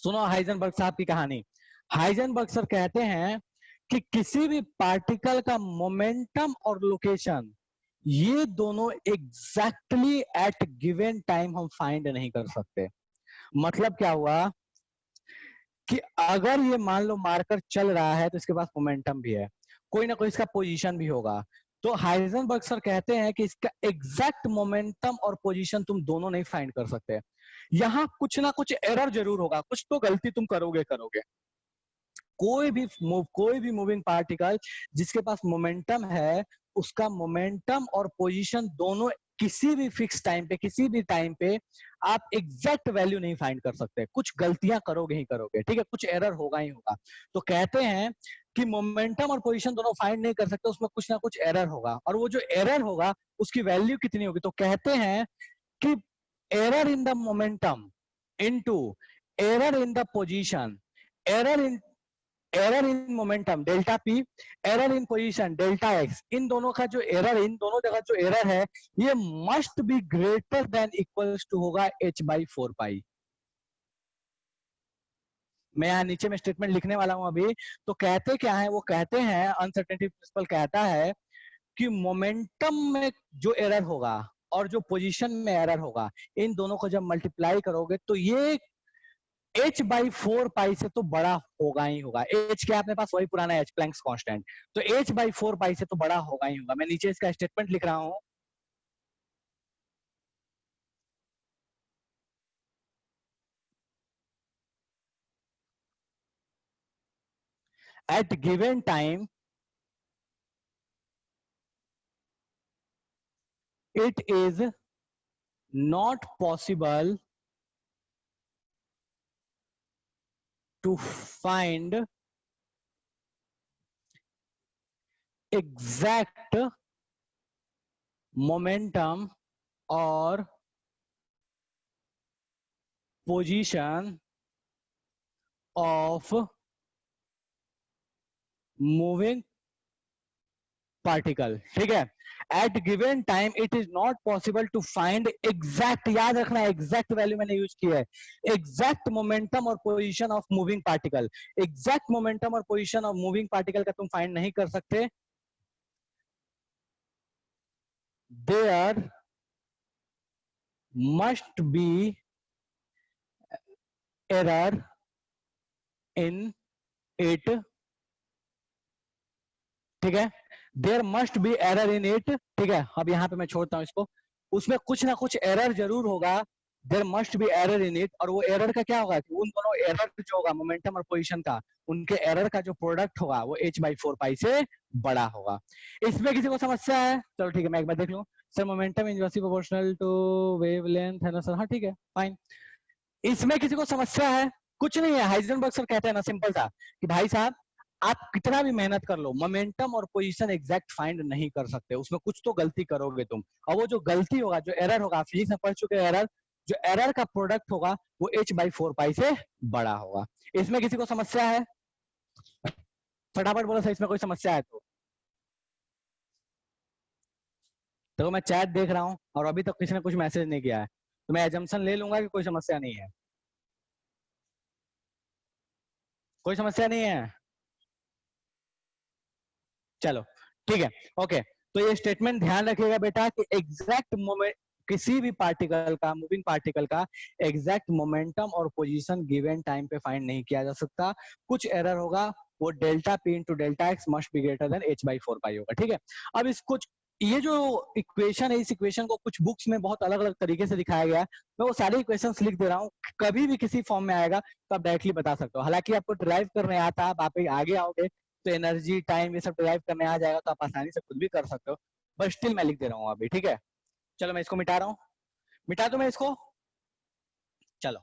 सुनो हाइजेनबर्ग साहब की कहानी। हाइजेनबर्ग सर कहते हैं कि किसी भी पार्टिकल का मोमेंटम और लोकेशन, ये दोनों एग्जैक्टली एट गिवन टाइम हम फाइंड नहीं कर सकते। मतलब क्या हुआ कि अगर ये मान लो मार्कर चल रहा है तो इसके पास मोमेंटम भी है, कोई ना कोई इसका पोजीशन भी होगा। तो हाइजेनबर्ग सर कहते हैं कि इसका एग्जैक्ट मोमेंटम और पोजीशन तुम दोनों नहीं फाइंड कर सकते। यहाँ कुछ ना कुछ एरर जरूर होगा, कुछ तो गलती तुम करोगे करोगे। कोई भी मूविंग पार्टिकल जिसके पास मोमेंटम है, उसका मोमेंटम और पोजीशन दोनों किसी भी फिक्स टाइम पे, किसी भी टाइम पे आप एग्जैक्ट वैल्यू नहीं फाइंड कर सकते। कुछ गलतियां करोगे ही करोगे, ठीक है, कुछ एरर होगा ही होगा। तो कहते हैं कि मोमेंटम और पोजीशन दोनों फाइंड नहीं कर सकते, उसमें कुछ ना कुछ एरर होगा, और वो जो एरर होगा उसकी वैल्यू कितनी होगी। तो कहते हैं कि error in the momentum into error in the position, error in momentum delta p, error in position delta x, इन दोनों का जो एरर, इन दोनों जगह जो एरर है, ये must be greater than equals to होगा h बाई 4 पाई। मैं यहाँ नीचे में स्टेटमेंट लिखने वाला हूं अभी। तो कहते क्या है, वो कहते हैं अनसर्टेनिटी प्रिंसिपल कहता है कि मोमेंटम में जो एरर होगा और जो पोजीशन में एरर होगा, इन दोनों को जब मल्टीप्लाई करोगे तो ये h बाई 4 पाई से तो बड़ा होगा ही होगा। h क्या अपने पास वही पुराना h, प्लैंक्स कांस्टेंट। तो h बाई 4 पाई से तो बड़ा होगा ही होगा। मैं नीचे इसका स्टेटमेंट लिख रहा हूं। At given time it is not possible to find exact momentum or position of moving particle, ठीक है। At given time it is not possible to find exact, याद रखना एग्जैक्ट वैल्यू मैंने यूज किया है, एग्जैक्ट मोमेंटम और position of moving particle. Exact momentum और position of moving particle का तुम फाइंड नहीं कर सकते। There must be error in it, ठीक है, there must be error in it, ठीक है। अब यहाँ पे मैं छोड़ता हूँ इसको, उसमें कुछ ना कुछ एरर जरूर होगा, there must be error in it. और वो एरर का क्या होगा कि उन दोनों एरर जो होगा मोमेंटम और पोजीशन का, उनके एरर का जो प्रोडक्ट होगा वो h बाई 4 पाई से बड़ा होगा। इसमें किसी को समस्या है? चलो ठीक है, मैं एक बार देख लूं। Sir momentum inversely proportional to wavelength है ना सर? हाँ ठीक है, फाइन। इसमें किसी को समस्या है? कुछ नहीं है। हाइजेनबर्ग सर कहते हैं ना सिंपल सा कि भाई साहब आप कितना भी मेहनत कर लो, मोमेंटम और पोजीशन एग्जैक्ट फाइंड नहीं कर सकते, उसमें कुछ तो गलती करोगे तुम। और वो जो गलती होगा, जो एरर होगा, फिजिक्स में पढ़ चुके एरर, जो एरर का प्रोडक्ट होगा वो h बाई 4 पाई से बड़ा होगा। इसमें किसी को समस्या है? फटाफट बोलो सर, इसमें कोई समस्या है तो मैं चैट देख रहा हूँ और अभी तक किसी ने कुछ मैसेज नहीं किया है, तो मैं एजम्पशन ले लूंगा कि कोई समस्या नहीं है। कोई समस्या नहीं है, चलो ठीक है, ओके। तो ये स्टेटमेंट ध्यान रखिएगा बेटा कि एग्जैक्ट मोमेंट, किसी भी पार्टिकल का, मूविंग पार्टिकल का एग्जैक्ट मोमेंटम और पोजीशन गिवन टाइम पे फाइंड नहीं किया जा सकता। कुछ एरर होगा, वो delta P into delta x must be greater then h by 4 पाई होगा, ठीक है। अब इस कुछ ये जो इक्वेशन है, इस इक्वेशन को कुछ बुक्स में बहुत अलग अलग तरीके से दिखाया गया है। मैं वो सारे इक्वेशंस लिख दे रहा हूँ, कभी भी किसी फॉर्म में आएगा तो आप डायरेक्टली बता सकते हो। हालांकि आपको ड्राइव करने आता है, आप आगे आओगे तो एनर्जी टाइम ये सब ड्राइव करने आ जाएगा, तो आप आसानी से खुद भी कर सकते हो, बट स्टिल मैं लिख दे रहा हूँ अभी, ठीक है। चलो मैं इसको मिटा रहा हूँ, मिटा दूं मैं इसको, चलो।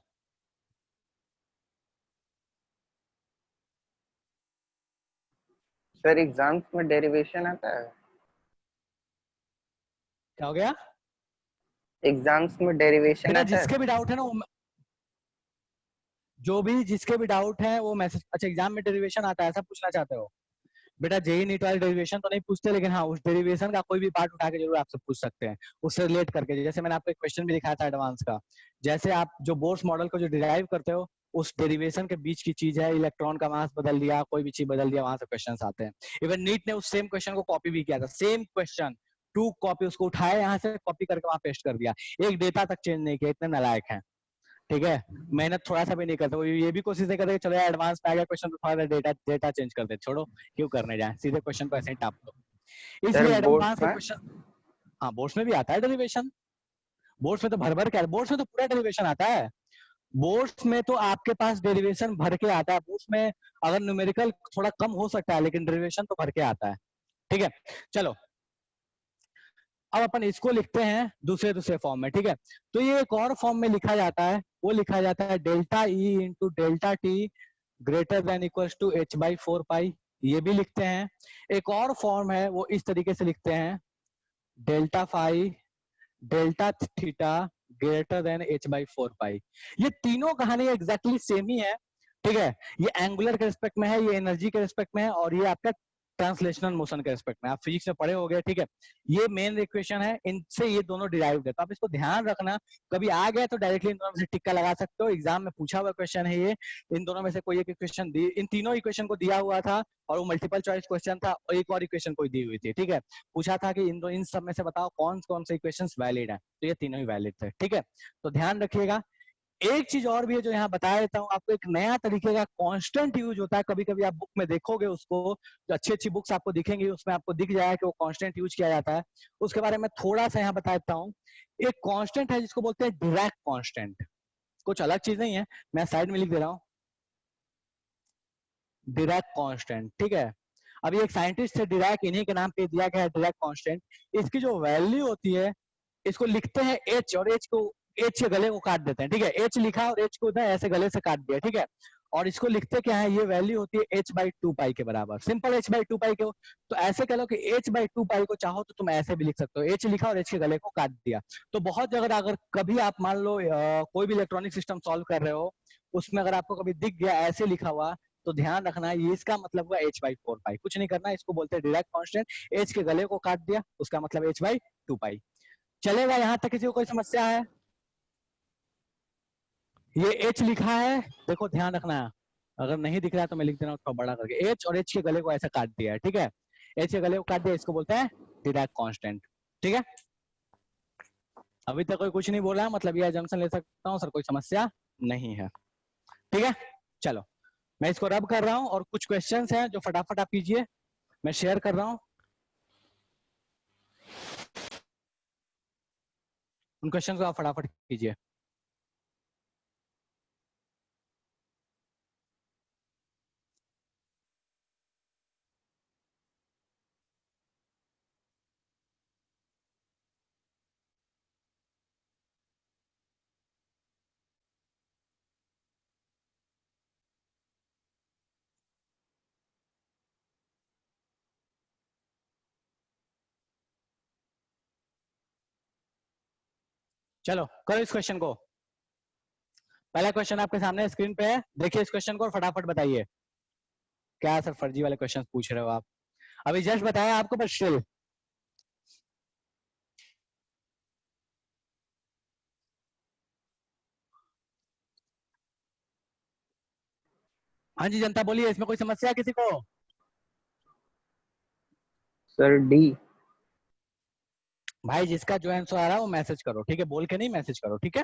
सर एग्जाम्स में डेरिवेशन आता है? क्या हो गया? एग्जाम्स में डेरिवेशन बेटा आता है? जिसके भी डाउट है ना, जो भी जिसके भी डाउट है वो मैसेज। अच्छा एग्जाम में डेरिवेशन आता है, ऐसा पूछना चाहते हो? बेटा जेई नीट वाले डेरिवेशन तो नहीं पूछते, लेकिन हाँ उस डेरिवेशन का कोई भी पार्ट उठा के जरूर आपसे पूछ सकते हैं, उससे रिलेट करके। जैसे मैंने आपको एक क्वेश्चन भी दिखाया था एडवांस का, जैसे आप जो बोर्स मॉडल को जो डिराइव करते हो, उस डेरिवेशन के बीच की चीज है, इलेक्ट्रॉन का मास बदल दिया, कोई भी चीज बदल दिया, वहां से क्वेश्चन आते हैं। इवन नीट ने उस सेम क्वेश्चन को कॉपी भी किया था, सेम क्वेश्चन 2 कॉपी, उसको उठाया यहाँ से कॉपी करके वहां पेस्ट कर दिया, एक डेटा तक चेंज नहीं किया, इतने नालायक हैं। ठीक है, मेहनत थोड़ा सा भी नहीं करते, वो ये भी कोशिश नहीं करते चलो एडवांस में आ गया क्वेश्चन तो थोड़ा डेटा डेटा चेंज कर दे, छोड़ो क्यों करने जाए, सीधे क्वेश्चन को ऐसे ही टाप दो। सर इसलिए बोर्ड्स एडवांस के में क्वेश्चन, हाँ बोर्ड्स में भी आता है डेरिवेशन, बोर्ड्स में तो भर भर के, बोर्ड्स में तो पूरा डेरिवेशन आता है, बोर्ड्स में तो आपके पास डेरिवेशन भर के आता है, बोर्ड्स में अगर न्यूमेरिकल थोड़ा कम हो सकता है लेकिन डेरिवेशन तो भर के आता है। ठीक है, चलो अब अपन इसको लिखते हैं दूसरे दूसरे फॉर्म में। ठीक है, तो ये एक और फॉर्म में लिखा जाता है, वो लिखा जाता है delta E into delta T greater than equals to H by 4 pi, ये भी लिखते हैं। एक और फॉर्म है वो इस तरीके से लिखते हैं, delta phi delta theta greater than H by 4 pi. ये तीनों कहानी एग्जैक्टली सेम ही है। ठीक है, ये एंगुलर के रिस्पेक्ट में है, ये एनर्जी के रिस्पेक्ट में है, और ये आपका ट्रांसलेशनल मोशन के रिस्पेक्ट में, आप फिजिक्स में पढ़े हो गए। ठीक है, ये मेन इक्वेशन है, इनसे ये दोनों डिराइव्ड है, तो आप इसको ध्यान रखना, कभी आ गया तो डायरेक्टली इन दोनों में से टिक्का लगा सकते हो, एग्जाम में पूछा हुआ क्वेश्चन है ये, इन दोनों में से कोई एक इक्वेशन दी, इन तीनों इक्वेशन को दिया हुआ था और वो मल्टीपल चॉइस क्वेश्चन था, और एक और इक्वेशन कोई दी हुई थी। ठीक है, पूछा था कि इन सब में से बताओ कौन कौन से इक्वेशंस वैलिड है, तो ये तीनों ही वैलिड थे। ठीक है, तो ध्यान रखिएगा। एक चीज और भी है जो यहाँ बता देता हूँ आपको, एक नया तरीके का कांस्टेंट यूज होता है, कभी कभी आप बुक में देखोगे उसको, जो अच्छी अच्छी बुक्स आपको दिखेंगी उसमें आपको दिख जाएगा कि वो कांस्टेंट यूज किया जाता है, उसके बारे में थोड़ा सा यहाँ बता देता हूँ। एक कांस्टेंट है जिसको बोलते हैं डिराक कांस्टेंट, कुछ अलग चीज नहीं है, मैं साइड में लिख दे रहा हूँ, डिराक कांस्टेंट। ठीक है, अभी एक साइंटिस्ट है डिराक, इन्हीं के नाम पे दिया गया है डिराक कांस्टेंट। इसकी जो वैल्यू होती है, इसको लिखते हैं एच, और एच को, एच के गले को काट देते हैं। ठीक है, एच लिखा और एच को उधर ऐसे गले से काट दिया। ठीक है, और इसको लिखते क्या है, ये वैल्यू होती है एच बाई 2 पाई के बराबर, सिंपल एच बाई 2 पाई के। तो ऐसे कह लो कि एच बाई 2 पाई को चाहो तो तुम ऐसे भी लिख सकते हो, एच लिखा और एच के गले को काट दिया। तो बहुत जगह अगर कभी आप मान लो कोई भी इलेक्ट्रॉनिक सिस्टम सॉल्व कर रहे हो, उसमें अगर आपको कभी दिख गया ऐसे लिखा हुआ, तो ध्यान रखना ये इसका मतलब हुआ एच बाई 4 पाई, कुछ नहीं करना, इसको बोलते हैं डायरेक्ट कांस्टेंट, एच के गले को काट दिया, उसका मतलब एच बाई 2 पाई। चलेगा, यहां तक किसी को कोई समस्या है? ये एच लिखा है, देखो ध्यान रखना, अगर नहीं दिख रहा है तो मैं लिख दे रहा हूँ थोड़ा बड़ा करके, एच और एच के गले को ऐसा काट दिया है। ठीक है, एच के गले को काट दिया, इसको बोलते हैं डायरेक्ट कांस्टेंट। ठीक है, अभी तक कोई कुछ नहीं बोला है, मतलब ये जंक्शन ले सकता हूँ सर, कोई समस्या नहीं है। ठीक है, चलो मैं इसको रब कर रहा हूँ, और कुछ क्वेश्चंस हैं जो फटाफट आप कीजिए, मैं शेयर कर रहा हूँ, उन क्वेश्चन को आप फटाफट कीजिए। चलो करो इस क्वेश्चन को, पहला क्वेश्चन आपके सामने स्क्रीन पे है, देखिए इस क्वेश्चन को और फटाफट बताइए। क्या सर फर्जी वाले क्वेश्चन पूछ रहे हो आप? अभी जस्ट बताया आपको, बस स्टिल। हाँ जी जनता बोलिए, इसमें कोई समस्या है किसी को? Sir D. भाई जिसका जो आंसर आ रहा है वो मैसेज करो, ठीक है, बोल के नहीं मैसेज करो, ठीक है,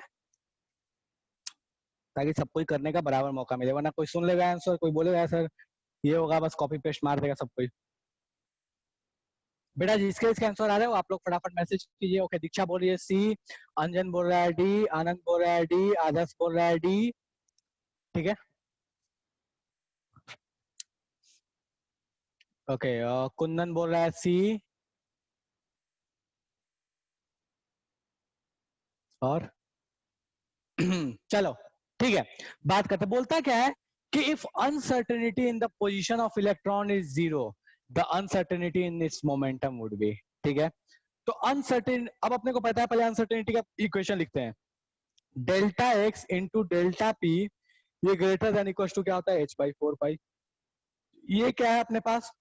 ताकि सबको ही करने का बराबर मौका मिले, वरना कोई सुन लेगा आंसर, कोई बोलेगा सर ये होगा, बस कॉपी पेस्ट मार देगा सब कोई। बेटा जिसके इसके आंसर आ रहे हो आप लोग फटाफट मैसेज कीजिए। ओके, दीक्षा बोल रही है सी, अंजन बोल रहा है डी, आनंद बोल रहा है डी, आदर्श बोल रहा है डी। ठीक है, ओके, कुंदन बोल रहा है सी, और चलो ठीक है, बात करते, बोलता क्या है कि if uncertainty in the position of electron is zero, the uncertainty in its momentum would be. ठीक है, तो अनसर्टेन, अब अपने को पता है, पहले अनसर्टेनिटी का इक्वेशन लिखते हैं, delta X into delta P, ये ग्रेटर देन इक्वल टू क्या होता है, एच बाई 4 पाई। ये क्या है अपने पास,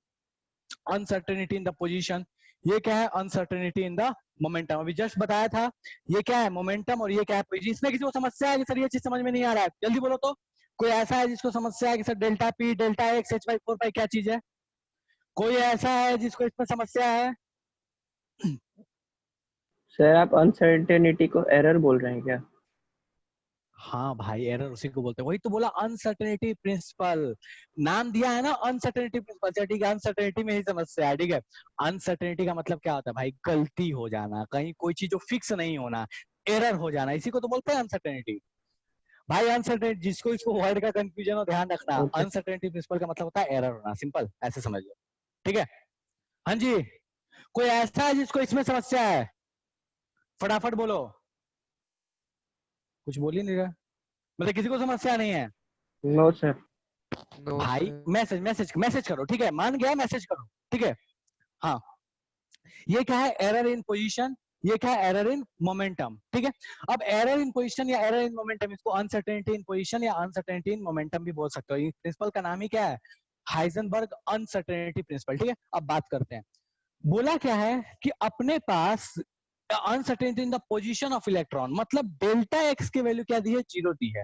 अनसर्टेनिटी इन द पोजीशन, ये क्या है, अनसर्टेनिटी इन द मोमेंटम। अभी जस्ट बताया था, ये क्या है मोमेंटम और ये क्या है पोजीशन। इसमें किसी को समस्या है कि सर ये चीज समझ में नहीं आ रहा है, जल्दी बोलो तो, कोई ऐसा है जिसको समस्या है कि sir delta P delta x H by four pi क्या चीज है? कोई ऐसा है जिसको इसमें समस्या है? सर आप अनसर्टेनिटी को एरर बोल रहे हैं क्या? हाँ भाई, एरर उसी को बोलते हैं, वही तो बोला अनसर्टेनिटी प्रिंसिपल। नाम दिया है ना अनसर्टेनिटी प्रिंसिपल। चल ठीक है, अनसर्टेनिटी में ही समस्या है, ठीक है। अनसर्टेनिटी का मतलब क्या होता है भाई? गलती हो जाना, कहीं कोई चीज जो फिक्स नहीं होना, एरर हो जाना, इसी को तो बोलते हैं अनसर्टेनिटी। भाई अनसर्टेनिटी, जिसको इसको वर्ड का कंफ्यूजन हो ध्यान रखना, ओके। अनसर्टेनिटी प्रिंसिपल का मतलब होता है एरर होना, सिंपल ऐसे समझ लो, ठीक है। हाँ जी, कोई ऐसा है जिसको इसमें समस्या है? फटाफट बोलो। कुछ बोल ही नहीं रहा, मतलब किसी को समस्या नहीं है? No sir. नो भाई सर। मैसेज मैसेज मैसेज करो, ठीक है, मान गया, मैसेज करो, ठीक है। हाँ, ये क्या है? Error in position. ये क्या है? एरर इन मोमेंटम, ठीक है। अब एरर इन पोजीशन या एरर इन मोमेंटम, इसको अनसर्टेनिटी इन पोजीशन या अनसर्टेनिटी इन मोमेंटम भी बोल सकते हो। प्रिंसिपल का नाम ही क्या है? हाइजेनबर्ग अनसर्टेनिटी प्रिंसिपल, ठीक है। अब बात करते हैं, बोला क्या है कि अपने पास uncertainty in the position of electron, मतलब डेल्टा एक्स की वैल्यू क्या दी है? जीरो दी है।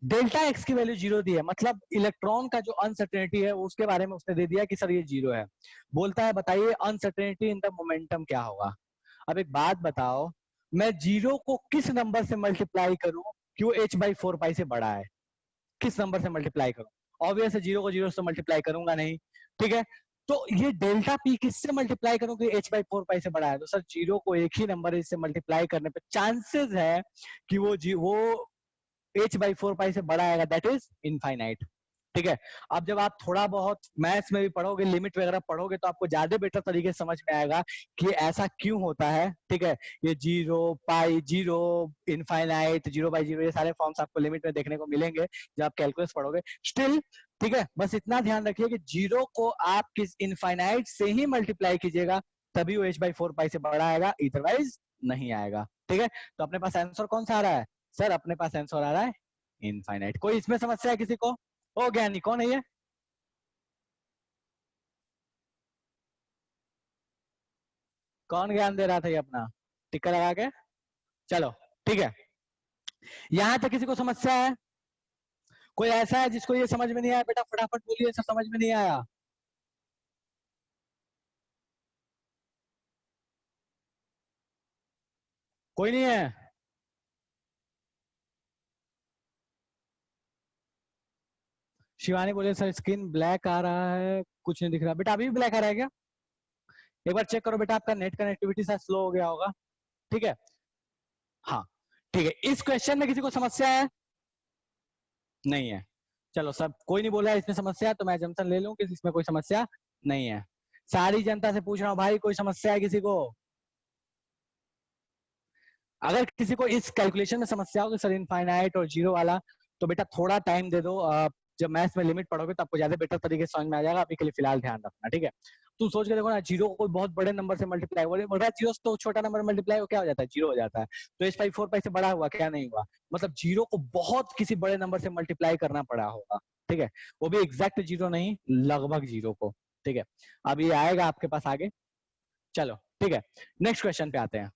डेल्टा एक्स की वैल्यू जीरो दी है, मतलब इलेक्ट्रॉन का जो अनसर्टेनिटी है उसके बारे में उसने दे दिया कि सर ये जीरो है। बोलता है बताइए अनसर्टेनिटी इन द मोमेंटम क्या होगा? अब एक बात बताओ, मैं जीरो को किस नंबर से मल्टीप्लाई करूं कि वो एच बाई फोर पाई से बड़ा है? किस नंबर से मल्टीप्लाई करूं? ऑब्वियस है, जीरो को जीरो से मल्टीप्लाई करूंगा नहीं, ठीक है। तो ये डेल्टा पी किससे मल्टीप्लाई करूं कि एच बाई फोर पाई से बड़ा है? तो सर जीरो को एक ही नंबर से मल्टीप्लाई करने पे चांसेस है कि वो एच बाई फोर पाई से बड़ा आएगा, दैट इज इनफाइनाइट, ठीक है। अब जब आप थोड़ा बहुत मैथ्स में भी पढ़ोगे, लिमिट वगैरह पढ़ोगे, तो आपको ज्यादा बेटर तरीके से समझ में आएगा कि ऐसा क्यों होता है, ठीक है। ये zero pi zero infinite zero by zero, ये सारे फॉर्म्स आपको लिमिट में देखने को मिलेंगे जब आप कैलकुलस पढ़ोगे, स्टिल, ठीक है। बस इतना ध्यान रखिए कि जीरो को आप किस इनफाइनाइट से ही मल्टीप्लाई कीजिएगा, तभी वो एच बाई फोर पाई से बड़ा आएगा, इधरवाइज नहीं आएगा, ठीक है। तो अपने पास आंसर कौन सा आ रहा है? सर अपने पास आंसर आ रहा है इनफाइनाइट। कोई इसमें समस्या है किसी को? ओ ज्ञानी कौन है ये? कौन ज्ञान दे रहा था ये अपना? टिक्का लगा के। चलो ठीक है, यहां तक किसी को समस्या है? कोई ऐसा है जिसको ये समझ में नहीं आया? बेटा फटाफट बोलिए, सब समझ में नहीं आया? कोई नहीं है? शिवानी बोले सर स्क्रीन ब्लैक आ रहा है, कुछ नहीं दिख रहा। बेटा अभी भी ब्लैक आ रहा है क्या? एक बार चेक करो बेटा, आपका नेट कनेक्टिविटी शायद स्लो हो गया होगा, ठीक है। हाँ ठीक है, इस क्वेश्चन में किसी को समस्या है? नहीं है। चलो सब कोई नहीं बोला है इसमें समस्या, तो मैं जमसन ले लूं कि इसमें कोई समस्या नहीं है। सारी जनता से पूछ रहा हूँ भाई, कोई समस्या है किसी को? अगर किसी को इस कैलकुलेशन में समस्या हो कि सर इनफाइनाइट और जीरो वाला, तो बेटा थोड़ा टाइम दे दो, जब मैथ्स में लिमिट पढ़ोगे तो आपको ज्यादा बेटर तरीके से समझ में आ जाएगा। अभी के लिए फिलहाल ध्यान रखना, ठीक है। तू सोच के देखो ना, जीरो को कोई बहुत बड़े नंबर से मल्टीप्लाई बोल रहा है, जीरो तो छोटा नंबर मल्टीप्लाई हो क्या हो जाता है? जीरो हो जाता है। तो एच पाई फोर पाई से बड़ा हुआ क्या? नहीं हुआ। मतलब जीरो को बहुत किसी बड़े नंबर से मल्टीप्लाई करना पड़ा होगा, ठीक है। वो भी एग्जैक्ट जीरो नहीं, लगभग जीरो को, ठीक है। अब ये आएगा आपके पास आगे। चलो ठीक है, नेक्स्ट क्वेश्चन पे आते हैं।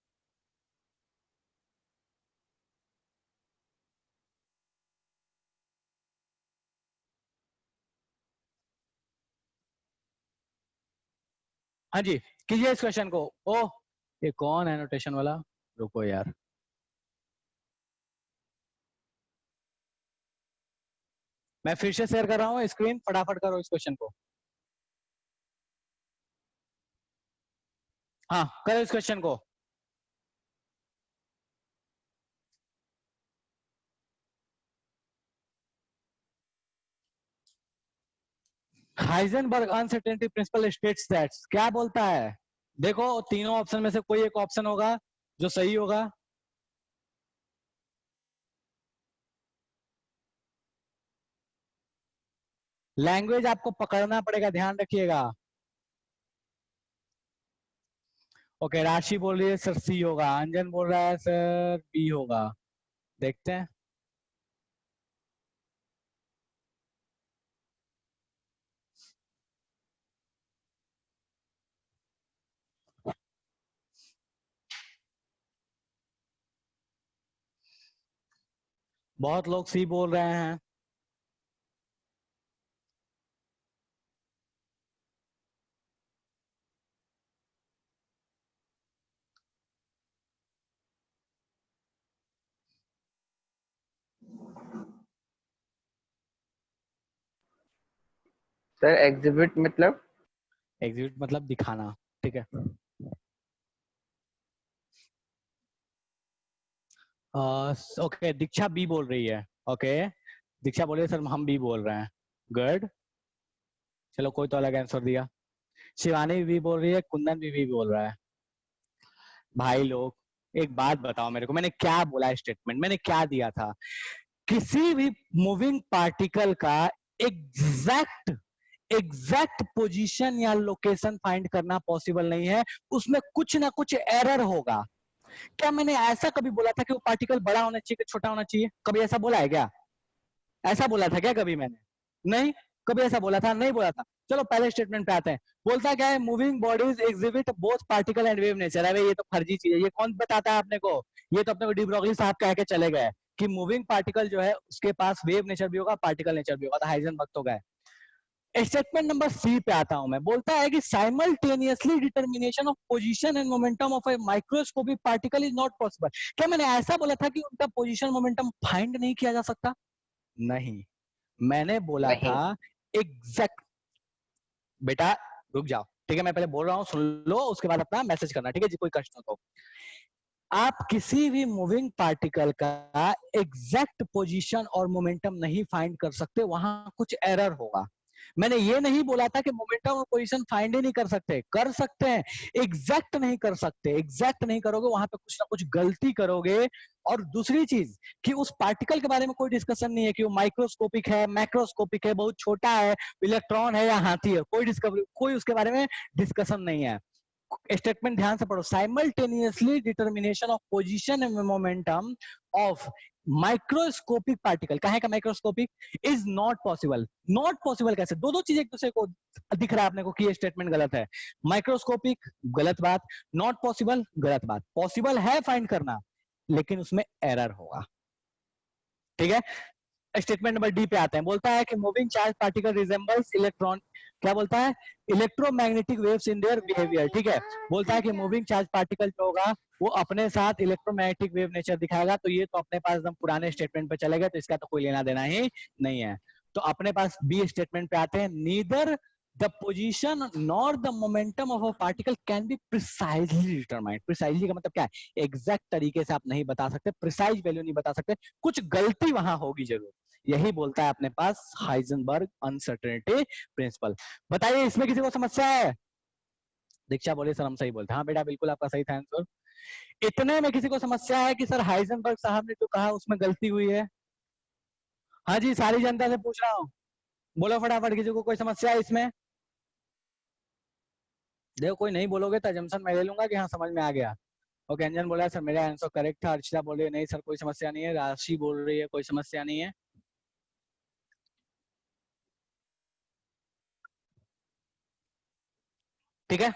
हाँ जी, कीजिए इस क्वेश्चन को। ओ ये कौन है नोटेशन वाला? रुको यार, मैं फिर से शेयर कर रहा हूँ स्क्रीन, फटाफट करो इस क्वेश्चन को। हाँ करो इस क्वेश्चन को। Heisenberg uncertainty principle states that, क्या बोलता है? देखो तीनों ऑप्शन में से कोई एक ऑप्शन होगा जो सही होगा। लैंग्वेज आपको पकड़ना पड़ेगा, ध्यान रखिएगा। ओके, राशि बोल रही है सर सी होगा, अंजन बोल रहा है सर बी होगा। देखते हैं। बहुत लोग सी बोल रहे हैं। सर एग्जिबिट मतलब? एग्जिबिट मतलब दिखाना, ठीक है। ओके, दीक्षा बी बोल रही है। ओके, दीक्षा बोलिए सर हम बी बोल रहे हैं। गुड, चलो कोई तो अलग आंसर दिया। शिवानी भी बोल रही है, कुंदन भी बोल रहा है। भाई लोग एक बात बताओ मेरे को, मैंने क्या बोला स्टेटमेंट, मैंने क्या दिया था? किसी भी मूविंग पार्टिकल का एग्जैक्ट एग्जैक्ट पोजीशन या लोकेशन फाइंड करना पॉसिबल नहीं है, उसमें कुछ ना कुछ एरर होगा। क्या मैंने ऐसा कभी बोला था कि वो पार्टिकल बड़ा होना चाहिए कि छोटा होना चाहिए? कभी ऐसा बोला है क्या? ऐसा बोला था क्या कभी मैंने? नहीं, कभी ऐसा बोला था? नहीं बोला था। चलो पहले स्टेटमेंट पे आते हैं। बोलता क्या है? Moving bodies exhibit both particle and wave nature. अरे ये तो फर्जी चीज है, ये कौन बताता है आपने को? ये तो अपने को डी ब्रोगली साहब कह के चले गए कि मूविंग पार्टिकल जो है उसके पास वेव नेचर भी होगा, पार्टिकल नेचर भी होगा। तो हाइजेनबर्ग तो गए। स्टेटमेंट नंबर सी पे आता हूं मैं। बोलता है कि simultaneously determination of position and momentum of A microscopic particle is not possible. क्या मैंने ऐसा बोला था कि उनका पोजीशन मोमेंटम फाइंड नहीं किया जा सकता? नहीं, मैंने बोला था नहीं। एग्जैक्ट। बेटा रुक जाओ, ठीक है, मैं पहले बोल रहा हूँ, सुन लो, उसके बाद अपना मैसेज करना, ठीक है जी? कोई कष्ट हो तो। आप किसी भी मूविंग पार्टिकल का एग्जैक्ट पोजीशन और मोमेंटम नहीं फाइंड कर सकते, वहां कुछ एरर होगा। मैंने ये नहीं बोला था कि मोमेंटम और पोजीशन फाइंड ही नहीं कर सकते, कर सकते हैं, एग्जैक्ट नहीं कर सकते। एग्जैक्ट नहीं करोगे, वहां पे कुछ ना कुछ गलती करोगे। और दूसरी चीज कि उस पार्टिकल के बारे में कोई डिस्कशन नहीं है कि वो माइक्रोस्कोपिक है, मैक्रोस्कोपिक है, बहुत छोटा है, इलेक्ट्रॉन है या हाथी है, कोई डिस्कवरी, कोई उसके बारे में डिस्कशन नहीं है। स्टेटमेंट ध्यान से पढ़ो। Simultaneously determination of position and momentum of microscopic particle, कहे का microscopic, is not possible. Not possible कैसे? दो दो चीजें एक दूसरे को दिख रहा है आपने को कि ये स्टेटमेंट गलत है। माइक्रोस्कोपिक गलत बात, नॉट पॉसिबल गलत बात। पॉसिबल है फाइंड करना, लेकिन उसमें एरर होगा, ठीक है। स्टेटमेंट नंबर डी पे आते हैं। बोलता है कि moving charge particle resembles electron, क्या बोलता है? Electromagnetic waves in their behaviour, ठीक है। बोलता है कि मूविंग चार्ज पार्टिकल जो होगा वो अपने साथ इलेक्ट्रोमैग्नेटिक वेव नेचर दिखाएगा। तो ये तो अपने पास एकदम पुराने स्टेटमेंट पे चले गए, तो इसका तो कोई लेना देना ही नहीं है। तो अपने पास बी स्टेटमेंट पे आते हैं। Neither the position nor the momentum of a particle can be precisely determined. Precisely का मतलब क्या है? एग्जैक्ट तरीके से आप नहीं बता सकते, प्रिसाइज वैल्यू नहीं बता सकते, कुछ गलती वहां होगी जरूर। यही बोलता है अपने पास हाइजेनबर्ग अनसर्टेनिटी प्रिंसिपल। बताइए इसमें किसी को समस्या है? दीक्षा बोले सर हम सही बोलते हैं। हाँ बेटा बिल्कुल आपका सही था आंसर। इतने में किसी को समस्या है कि सर हाइजेनबर्ग साहब ने जो कहा उसमें गलती हुई है? हाँ जी, सारी जनता से पूछ रहा हूँ, बोलो फटाफट, किसी को कोई समस्या है इसमें? देखो कोई नहीं बोलोगे तो जमसन मैं ले लूंगा कि हाँ समझ में आ गया। ओके, अंजन बोला सर मेरा आंसर करेक्ट था। अर्चिता बोल रही है नहीं सर कोई समस्या नहीं है। राशि बोल रही है कोई समस्या नहीं है। ठीक है,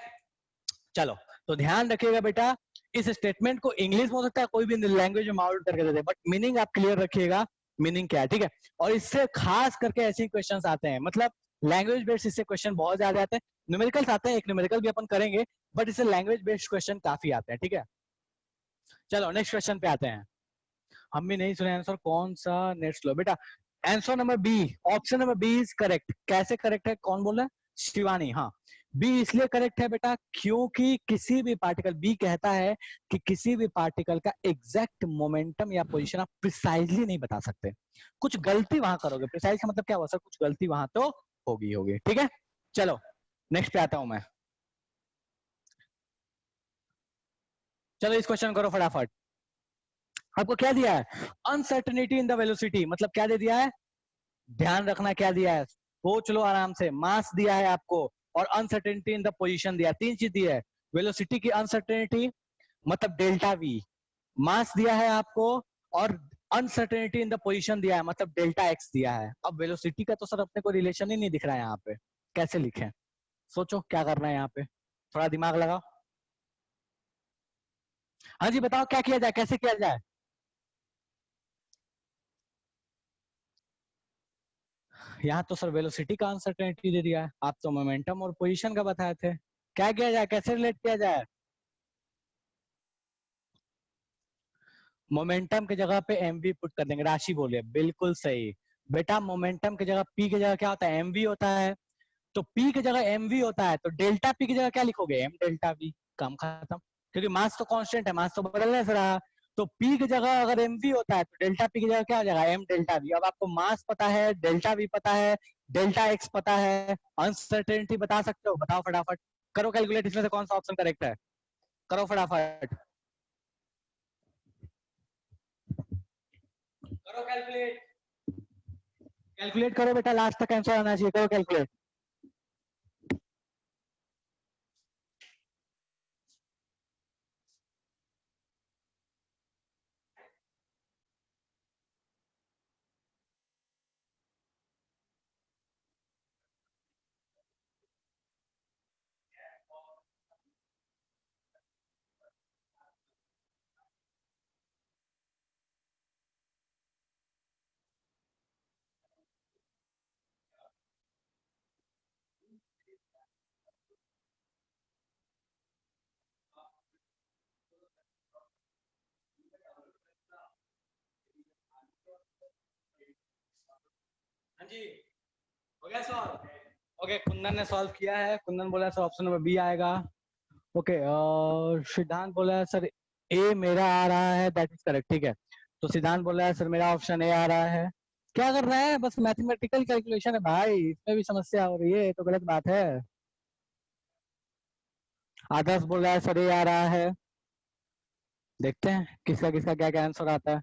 चलो। तो ध्यान रखिएगा बेटा, इस स्टेटमेंट को इंग्लिश में हो सकता है, कोई भी लैंग्वेज में माउल्ट करके दे दे, बट मीनिंग आप क्लियर रखिएगा, मीनिंग क्या है, ठीक है। और इससे खास करके ऐसे क्वेश्चंस आते हैं, मतलब लैंग्वेज बेस्ड इससे क्वेश्चन बहुत ज्यादा आते हैं। न्यूमेरिकल्स आते हैं, एक न्यूमेरिकल भी अपन करेंगे, बट इससे लैंग्वेज बेस्ड क्वेश्चन काफी आते हैं, ठीक है। चलो नेक्स्ट क्वेश्चन पे आते हैं। हम भी नहीं सुने आंसर, कौन सा? नेक्स्ट लो बेटा। Answer number B, option number B is correct. कैसे करेक्ट है, कौन बोल रहा है? शिवानी, हाँ। बी इसलिए करेक्ट है बेटा क्योंकि किसी भी पार्टिकल, बी कहता है कि किसी भी पार्टिकल का एग्जैक्ट मोमेंटम या पोजीशन आप प्रिसाइजली नहीं बता सकते, कुछ गलती वहां करोगे। प्रिसाइज का मतलब क्या हुआ सर? कुछ गलती वहां तो होगी होगी, ठीक है। चलो नेक्स्ट पे आता हूं मैं। चलो इस क्वेश्चन करो फटाफट। आपको क्या दिया है? अनसर्टेनिटी इन द वेलोसिटी, मतलब क्या दे दिया है? ध्यान रखना क्या दिया है, सोच लो आराम से। मास दिया है आपको और अनसर्टेनिटी इन द पोजीशन दिया है, तीन चीज दी है। वेलोसिटी की अनसर्टेनिटी मतलब डेल्टा वी, मास दिया है आपको, और अनसर्टेनिटी इन द पोजीशन दिया है मतलब डेल्टा एक्स दिया है। अब वेलोसिटी का तो सर अपने को रिलेशन ही नहीं दिख रहा है यहाँ पे, कैसे लिखें? सोचो क्या करना है यहाँ पे, थोड़ा दिमाग लगाओ। हाँ जी बताओ क्या किया जाए, कैसे किया जाए? यहाँ तो सर वेलोसिटी का अनसर्टेनिटी दे दिया है, आप तो मोमेंटम और पोजीशन का बताए थे। क्या किया जाए, कैसे रिलेट किया जाए? मोमेंटम की जगह पे एमवी पुट कर देंगे, राशि बोलिए, बिल्कुल सही बेटा। मोमेंटम की जगह पी की जगह क्या होता है, एमवी होता है। तो पी की जगह एमवी होता है, तो डेल्टा पी की जगह क्या लिखोगे, एम डेल्टा वी। काम खत्म, क्योंकि मास तो कांस्टेंट है, मास तो बदलने से रहा। तो पी की जगह अगर एमवी होता है तो डेल्टा पी की जगह क्या हो जाएगा, एम डेल्टा वी। अब आपको मास पता है, डेल्टा वी पता है, डेल्टा एक्स पता है, अनसर्टेनिटी बता सकते हो, बताओ फटाफट। करो कैलकुलेट, इसमें से कौन सा ऑप्शन करेक्ट है, करो फटाफट, करो कैलकुलेट, कैलकुलेट करो बेटा, लास्ट तक आंसर आना चाहिए, करो कैलकुलेट। हाँ जी, हो गया सॉल्व। ओके, कुंदन ने सॉल्व किया है, कुंदन बोला सर ऑप्शन नंबर बी आएगा। ओके, और सिद्धांत बोला है सर ए मेरा आ रहा है, दैट इज करेक्ट, ठीक है। तो सिद्धांत बोला है सर मेरा ऑप्शन ए आ रहा है। क्या कर रहा है, बस मैथमेटिकल कैलकुलेशन है भाई, इसमें भी समस्या हो रही है, ये तो गलत बात है। आदर्श बोल रहा है सर ए आ रहा है, देखते हैं किसका किसका क्या क्या आंसर आता है।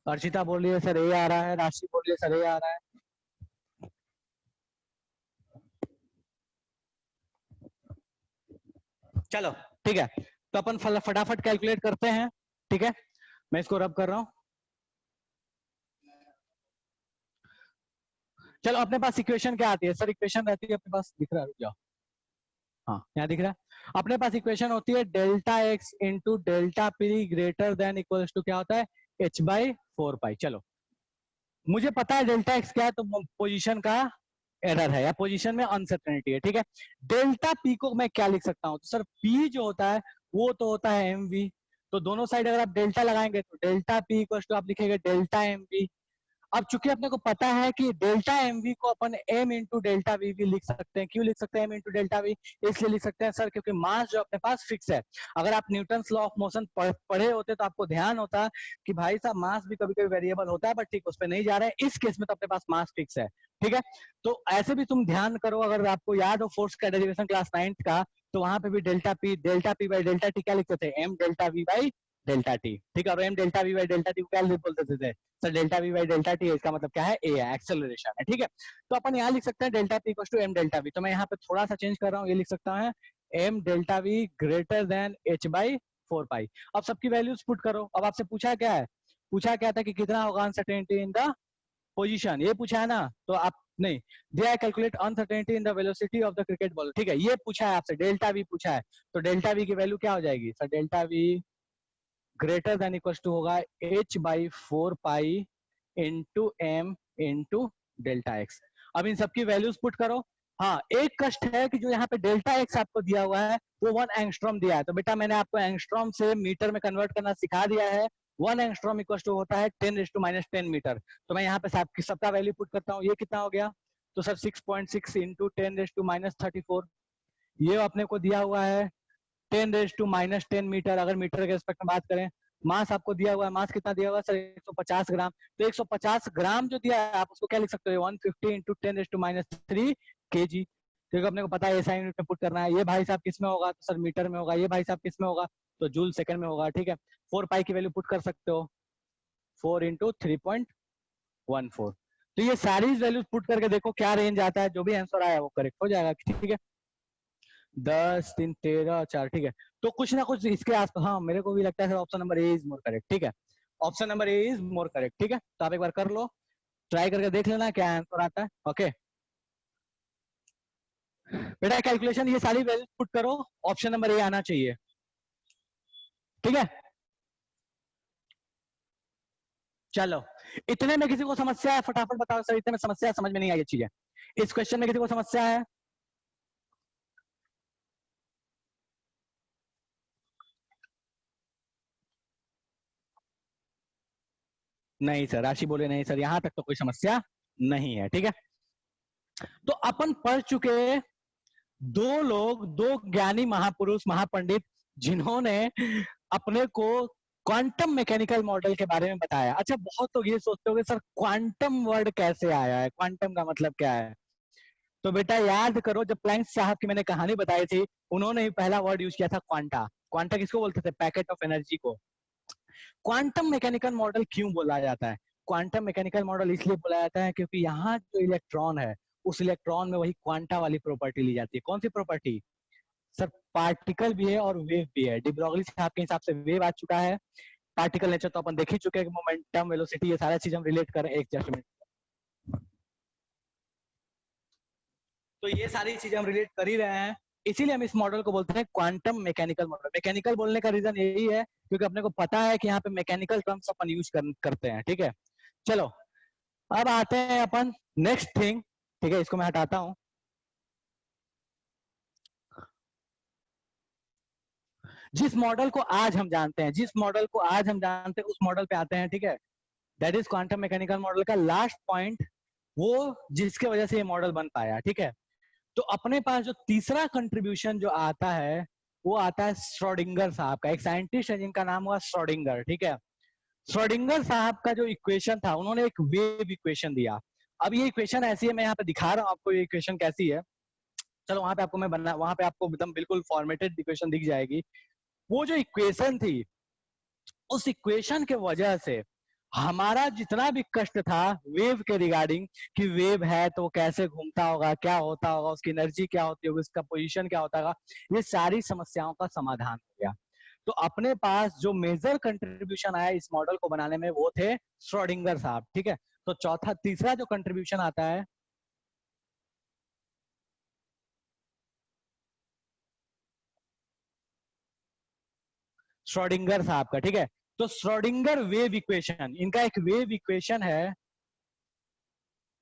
अर्चिता बोल रही है सर ए आ रहा है, राशि बोल रही है सर ए आ रहा है। चलो ठीक है, तो अपन फटाफट कैलकुलेट करते हैं, ठीक है। मैं इसको रब कर रहा हूँ। चलो, अपने पास इक्वेशन क्या आती है सर, इक्वेशन रहती है अपने पास, दिख रहा है, रुक जाओ, हाँ यहाँ दिख रहा है। अपने पास इक्वेशन होती है delta X into delta P greater than equals to क्या होता है, एच बाई 4 पाई। चलो, मुझे पता है डेल्टा एक्स क्या है, तो पोजीशन का एरर है या पोजीशन में अनसर्टेनिटी है, ठीक है। डेल्टा पी को मैं क्या लिख सकता हूँ, तो सर पी जो होता है वो तो होता है एम वी। तो दोनों साइड अगर आप डेल्टा लगाएंगे तो डेल्टा पी इक्वल टू आप लिखेंगे डेल्टा एम वी। अब चूंकि अपने को पता है कि डेल्टा एम वी को अपन एम इंटू डेल्टा वी भी लिख सकते हैं। क्यों लिख सकते हैं एम इंटू डेल्टा वी, इसलिए लिख सकते हैं सर क्योंकि मास जो अपने पास फिक्स है। अगर आप न्यूटन लॉ ऑफ मोशन पढ़े होते तो आपको ध्यान होता कि भाई साहब मास भी कभी कभी वेरिएबल होता है, बट ठीक उस पर नहीं जा रहे हैं, इस केस में तो अपने पास मास फिक्स है, ठीक है। तो ऐसे भी तुम ध्यान करो, अगर आपको याद हो फोर्स का डेरिवेशन क्लास 9th का, तो वहां पे भी delta P by delta T क्या लिखते थे, M delta V by delta T, ठीक है। और M delta V by delta T को क्या बोलते थे sir, delta V by delta T, इसका मतलब क्या है, ए है, एक्सेलरेशन है, ठीक है। तो अपन यहाँ लिख सकते हैं delta P equals to M delta V. तो मैं यहाँ पे थोड़ा सा चेंज कर रहा हूँ, ये लिख सकता हूँ M delta we greater than H by 4 pi. अब सबकी वैल्यूज पुट करो। अब आपसे पूछा क्या है, पूछा क्या था कि कितना होगा अनसर्टेनिटी इन द पोजीशन, ये पूछा है ना। तो आप नहीं दिया है, calculate uncertainty in the velocity of the cricket ball, ठीक है, ये पूछा है आपसे, डेल्टा वी पूछा है। तो डेल्टा वी की वैल्यू क्या हो जाएगी sir, delta we greater than equal to होगा h by 4 pi into m into delta x. अब इन सबकी वैल्यूज पुट करो। हाँ, एक कष्ट है कि जो यहाँ पे डेल्टा एक्स आपको दिया हुआ है वो 1 एंगस्ट्रॉम दिया है, तो बेटा मैंने आपको एंगस्ट्रॉम से मीटर में कन्वर्ट करना सिखा दिया है। 1 एंगस्ट्रॉम इक्वल टू होता है 10⁻⁻10 मीटर। तो मैं यहाँ पे सबका वैल्यू पुट करता हूँ, ये कितना हो गया, तो सर 6.6 इंटू 10⁻⁻34, ये अपने को दिया हुआ है 10⁻⁻10 मीटर। अगर मीटर के रिस्पेक्ट में बात करें, मास आपको दिया हुआ है, मास कितना दिया हुआ है सर, 150 ग्राम। तो 150 ग्राम जो दिया है आप उसको क्या लिख सकते हो, 150 इंटू 10⁻³ kg, क्योंकि अपने को पता है एसआई यूनिट में पुट करना है। ये भाई साहब किस में होगा, तो सर मीटर में होगा। ये भाई साहब किस में होगा, तो जूल सेकंड में होगा, ठीक है। 4 पाई की वैल्यू पुट कर सकते हो, 4 इंटू 3.14। तो ये सारी वैल्यूज पुट करके देखो क्या रेंज आता है, जो भी आंसर आया वो करेक्ट हो जाएगा, ठीक है। 10 3 13 4, ठीक है। तो कुछ ना कुछ इसके आसपास, हाँ मेरे को भी लगता है option number A is more correct, ठीक है। Option number A is more correct, ठीक है। तो आप एक बार कर लो, ट्राई करके देख लेना क्या आंसर आता है, ओके। बेटा कैलकुलेशन ये सारी वैल्यू पुट करो, ऑप्शन नंबर ए आना चाहिए, ठीक है। चलो, इतने में किसी को समस्या है? फटाफट बताओ सर, इतने में समस्या समझ में नहीं आई चीजें? इस क्वेश्चन में किसी को समस्या है? नहीं सर, राशि बोले नहीं सर, यहां तक तो कोई समस्या नहीं है। ठीक है, तो अपन पढ़ चुके दो लोग, दो ज्ञानी महापुरुष महापंडित, जिन्होंने अपने को क्वांटम मैकेनिकल मॉडल के बारे में बताया। अच्छा, बहुत लोग ये सोचते होंगे सर क्वांटम वर्ड कैसे आया है, क्वांटम का मतलब क्या है? तो बेटा याद करो, जब प्लैंक साहब की मैंने कहानी बताई थी, उन्होंने ही पहला वर्ड यूज किया था क्वांटा। क्वांटा किसको बोलते थे? पैकेट ऑफ एनर्जी को। क्वांटम मैकेनिकल मॉडल क्यों बोला जाता है? क्वांटम मैकेनिकल मॉडल इसलिए बोला जाता है क्योंकि यहाँ जो इलेक्ट्रॉन है, उस इलेक्ट्रॉन में वही क्वांटा वाली प्रॉपर्टी ली जाती है। कौन सी प्रॉपर्टी सर? पार्टिकल भी है और वेव भी है। डी ब्रॉगली साहब के हिसाब से वेव आ चुका है, पार्टिकल नेचर तो अपन देख ही चुके हैं, मोमेंटम, वेलोसिटी, ये सारा चीज हम रिलेट करें। एक जस्ट मिनट, तो ये सारी चीजें हम रिलेट कर ही रहे हैं, इसीलिए हम इस मॉडल को बोलते हैं क्वांटम मैकेनिकल मॉडल। मैकेनिकल बोलने का रीजन यही है क्योंकि अपने को पता है कि यहाँ पे मैकेनिकल टर्म्स अपन यूज करते हैं। ठीक है, चलो अब आते हैं अपन नेक्स्ट थिंग। ठीक है, इसको मैं हटाता हूं। जिस मॉडल को आज हम जानते हैं, उस मॉडल पे आते हैं। ठीक है, that is quantum mechanical model का लास्ट पॉइंट, वो जिसके वजह से ये मॉडल बन पाया। ठीक है, तो अपने पास जो तीसरा कंट्रीब्यूशन जो आता है, वो आता है श्रोडिंगर साहब का। एक साइंटिस्ट है जिनका नाम हुआ श्रोडिंगर। ठीक है, श्रोडिंगर साहब का जो इक्वेशन था, उन्होंने एक वेव इक्वेशन दिया। अब ये इक्वेशन ऐसी है, मैं यहाँ पे दिखा रहा हूँ आपको ये इक्वेशन कैसी है। चलो वहां पे आपको मैं बना, वहां पे आपको एकदम बिल्कुल फॉर्मेटेड इक्वेशन दिख जाएगी। वो जो इक्वेशन थी, उस इक्वेशन के वजह से हमारा जितना भी कष्ट था वेव के रिगार्डिंग, कि वेव है तो कैसे घूमता होगा, क्या होता होगा, उसकी एनर्जी क्या होती होगी, उसका पोजीशन क्या होता होगा, ये सारी समस्याओं का समाधान हो गया। तो अपने पास जो मेजर कंट्रीब्यूशन आया इस मॉडल को बनाने में, वो थे श्रोडिंगर साहब। ठीक है, तो तीसरा जो कंट्रीब्यूशन आता है, श्रोडिंगर साहब का। ठीक है, तो श्रोडिंगर वेव इक्वेशन, इनका एक वेव इक्वेशन है।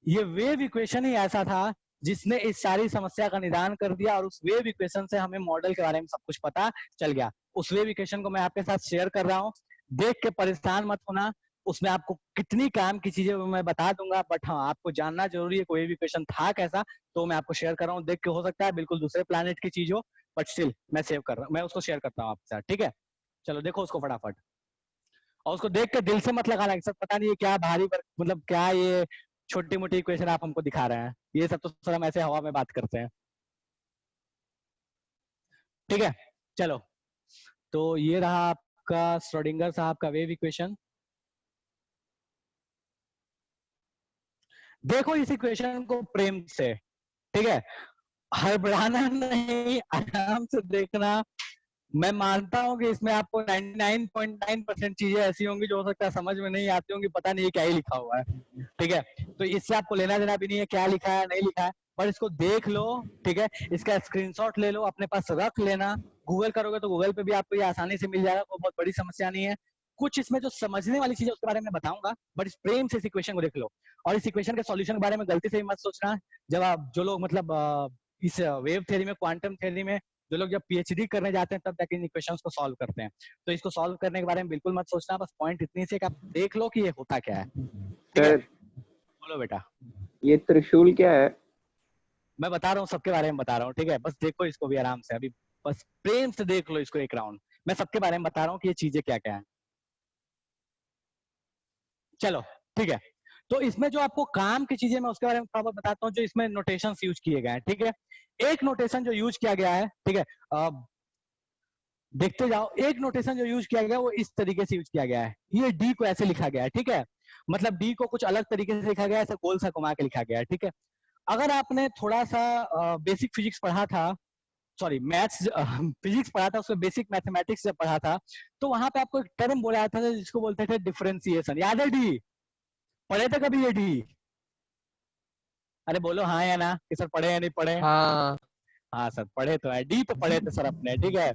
ये वेव इक्वेशन ही ऐसा था जिसने इस सारी समस्या का निदान कर दिया, और उस वेव इक्वेशन से हमें मॉडल के बारे में सब कुछ पता चल गया। उस वेव इक्वेशन को मैं आपके साथ शेयर कर रहा हूँ, देख के परेशान मत होना। उसमें आपको कितनी काम की चीजें मैं बता दूंगा, बट हाँ आपको जानना जरूरी है कोई वेव इक्वेशन था कैसा, तो मैं आपको शेयर कर रहा हूँ। देख के हो सकता है बिल्कुल दूसरे प्लैनेट की चीज हो, बट स्टिल मैं सेव कर रहा हूँ, मैं उसको शेयर करता हूँ आपके साथ। ठीक है, चलो देखो उसको फटाफट, और उसको देख के दिल से मत लगाना सर पता नहीं ये क्या भारी मतलब क्या ये छोटी मोटी इक्वेशन आप हमको दिखा रहे हैं, ये सब तो सर हम ऐसे हवा में बात करते हैं। ठीक है, चलो तो ये रहा आपका श्रोडिंगर साहब का वेव इक्वेशन। देखो इस इक्वेशन को प्रेम से, ठीक है, हड़बड़ाना नहीं, आराम से देखना। मैं मानता हूं कि इसमें आपको 99.9% चीजें ऐसी होंगी जो हो सकता है समझ में नहीं आती होंगी, पता नहीं क्या ही लिखा हुआ है। ठीक है, तो इससे आपको लेना देना भी नहीं है क्या लिखा है नहीं लिखा है, पर इसको देख लो। ठीक है, इसका स्क्रीनशॉट ले लो, अपने पास रख लेना। गूगल करोगे तो गूगल पे भी आपको ये आसानी से मिल जाएगा, कोई बहुत बड़ी समस्या नहीं है। कुछ इसमें जो समझने वाली चीज है उसके बारे में बताऊंगा, बट इस प्रेम से इस इक्वेशन को देख लो। और इस इक्वेशन के सॉल्यूशन के बारे में गलती से भी मत सोचना। जब आप जो लोग मतलब इस वेव थ्योरी में, क्वांटम थ्योरी में जो लोग जब पीएचडी करने जाते हैं, तब जाके इन इक्वेशंस को सॉल्व करते हैं। तो इसको सॉल्व करने के बारे में बिल्कुल मत सोचना, बस पॉइंट इतनी से कि आप देख लो कि ये होता क्या है। ठीक है, बोलो बेटा। ये त्रिशूल क्या है? मैं बता रहा हूँ, सबके बारे में बता रहा हूँ। ठीक है, बस देखो इसको भी आराम से, अभी बस प्रेम से देख लो इसको एक राउंड। मैं सबके बारे में बता रहा हूँ कि ये चीजें क्या क्या है। चलो ठीक है, तो इसमें जो आपको काम की चीजें मैं उसके बारे में थोड़ा बहुत बताता हूँ, जो इसमें नोटेशन यूज किए गए हैं। ठीक है, एक नोटेशन जो यूज किया गया है, ठीक है, देखते जाओ। एक नोटेशन जो यूज किया गया वो इस तरीके से यूज किया गया है, ये डी को ऐसे लिखा गया है। ठीक है, मतलब डी को कुछ अलग तरीके से लिखा गया है, ऐसे गोल सा घुमा के लिखा गया है। ठीक है, अगर आपने थोड़ा सा बेसिक फिजिक्स पढ़ा था, सॉरी मैथ्स फिजिक्स पढ़ा था, उसमें बेसिक मैथमेटिक्स से पढ़ा था, तो वहां पे आपको एक टर्म बोला था जिसको बोलते थे डिफरेंशिएशन। याद है डी? पढ़े थे कभी ये डी? अरे बोलो हाँ या ना, कि सर पढ़े या नहीं पढ़े? हाँ हाँ सर पढ़े तो है, डी तो पढ़े थे सर अपने। ठीक है,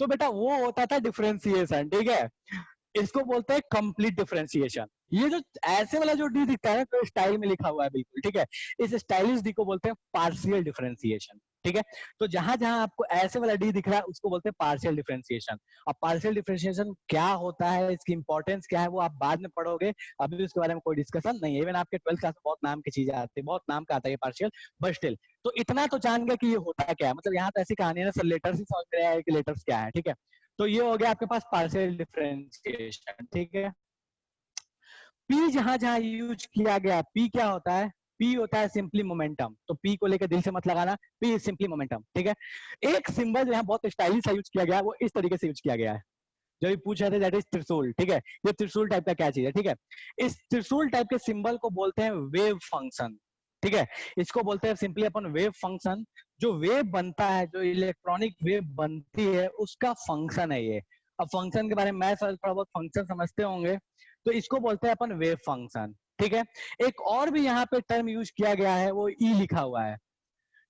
तो बेटा वो होता था डिफरेंशिएशन। ठीक है, इसको बोलते हैं कंप्लीट डिफरेंशिएशन। ये जो ऐसे वाला जो डी दिखता है तो स्टाइल में लिखा हुआ है बिल्कुल, ठीक है। इस स्टाइलिश डी को बोलते हैं पार्शियल डिफरेंशिएशन, ठीक है। तो जहां जहां आपको ऐसे वाला डी दिख रहा है उसको बोलते हैं पार्शियल डिफरेंशिएशन। अब पार्शियल डिफरेंशिएशन क्या होता है, इसकी इंपॉर्टेंस क्या है, वो आप बाद में पढ़ोगे, अभी उसके बारे में कोई डिस्कशन नहीं है। इवन आपके 12th क्लास में बहुत नाम की चीजें आती है, बहुत नाम का आता है पार्शियल, बट स्टिल तो इतना तो जान गए कि ये होता क्या है। मतलब यहाँ तो ऐसी कहानी है ना, सर लेटर्स ही समझ में आया कि लेटर्स क्या है, ठीक है। तो ये हो गया आपके पास पार्शियल डिफरेंशिएशन, ठीक है। पी जहां जहां यूज किया गया, पी क्या होता है, पी होता है सिंपली मोमेंटम। तो पी को लेकर दिल से मत लगाना, पी इज सिंपली मोमेंटम, ठीक है। एक सिंबल जो यहाँ बहुत स्टाइलिश यूज किया गया है वो इस तरीके से यूज किया गया है, जो भी पूछ रहे थे, दैट इज त्रिशूल, ठीक है। ये त्रिशूल टाइप का क्या चीज है, ठीक है। इस त्रिशूल टाइप के सिंबल को बोलते हैं वेव फंक्शन, ठीक है। इसको बोलते हैं सिंपली अपन वेव फंक्शन। जो वेव बनता है, जो इलेक्ट्रॉनिक वेव बनती है, उसका फंक्शन है ये। अब फंक्शन के बारे में मैं थोड़ा बहुत फंक्शन समझते होंगे, तो इसको बोलते हैं अपन वेव फंक्शन, ठीक है। एक और भी यहाँ पे टर्म यूज किया गया है, वो ई लिखा हुआ है,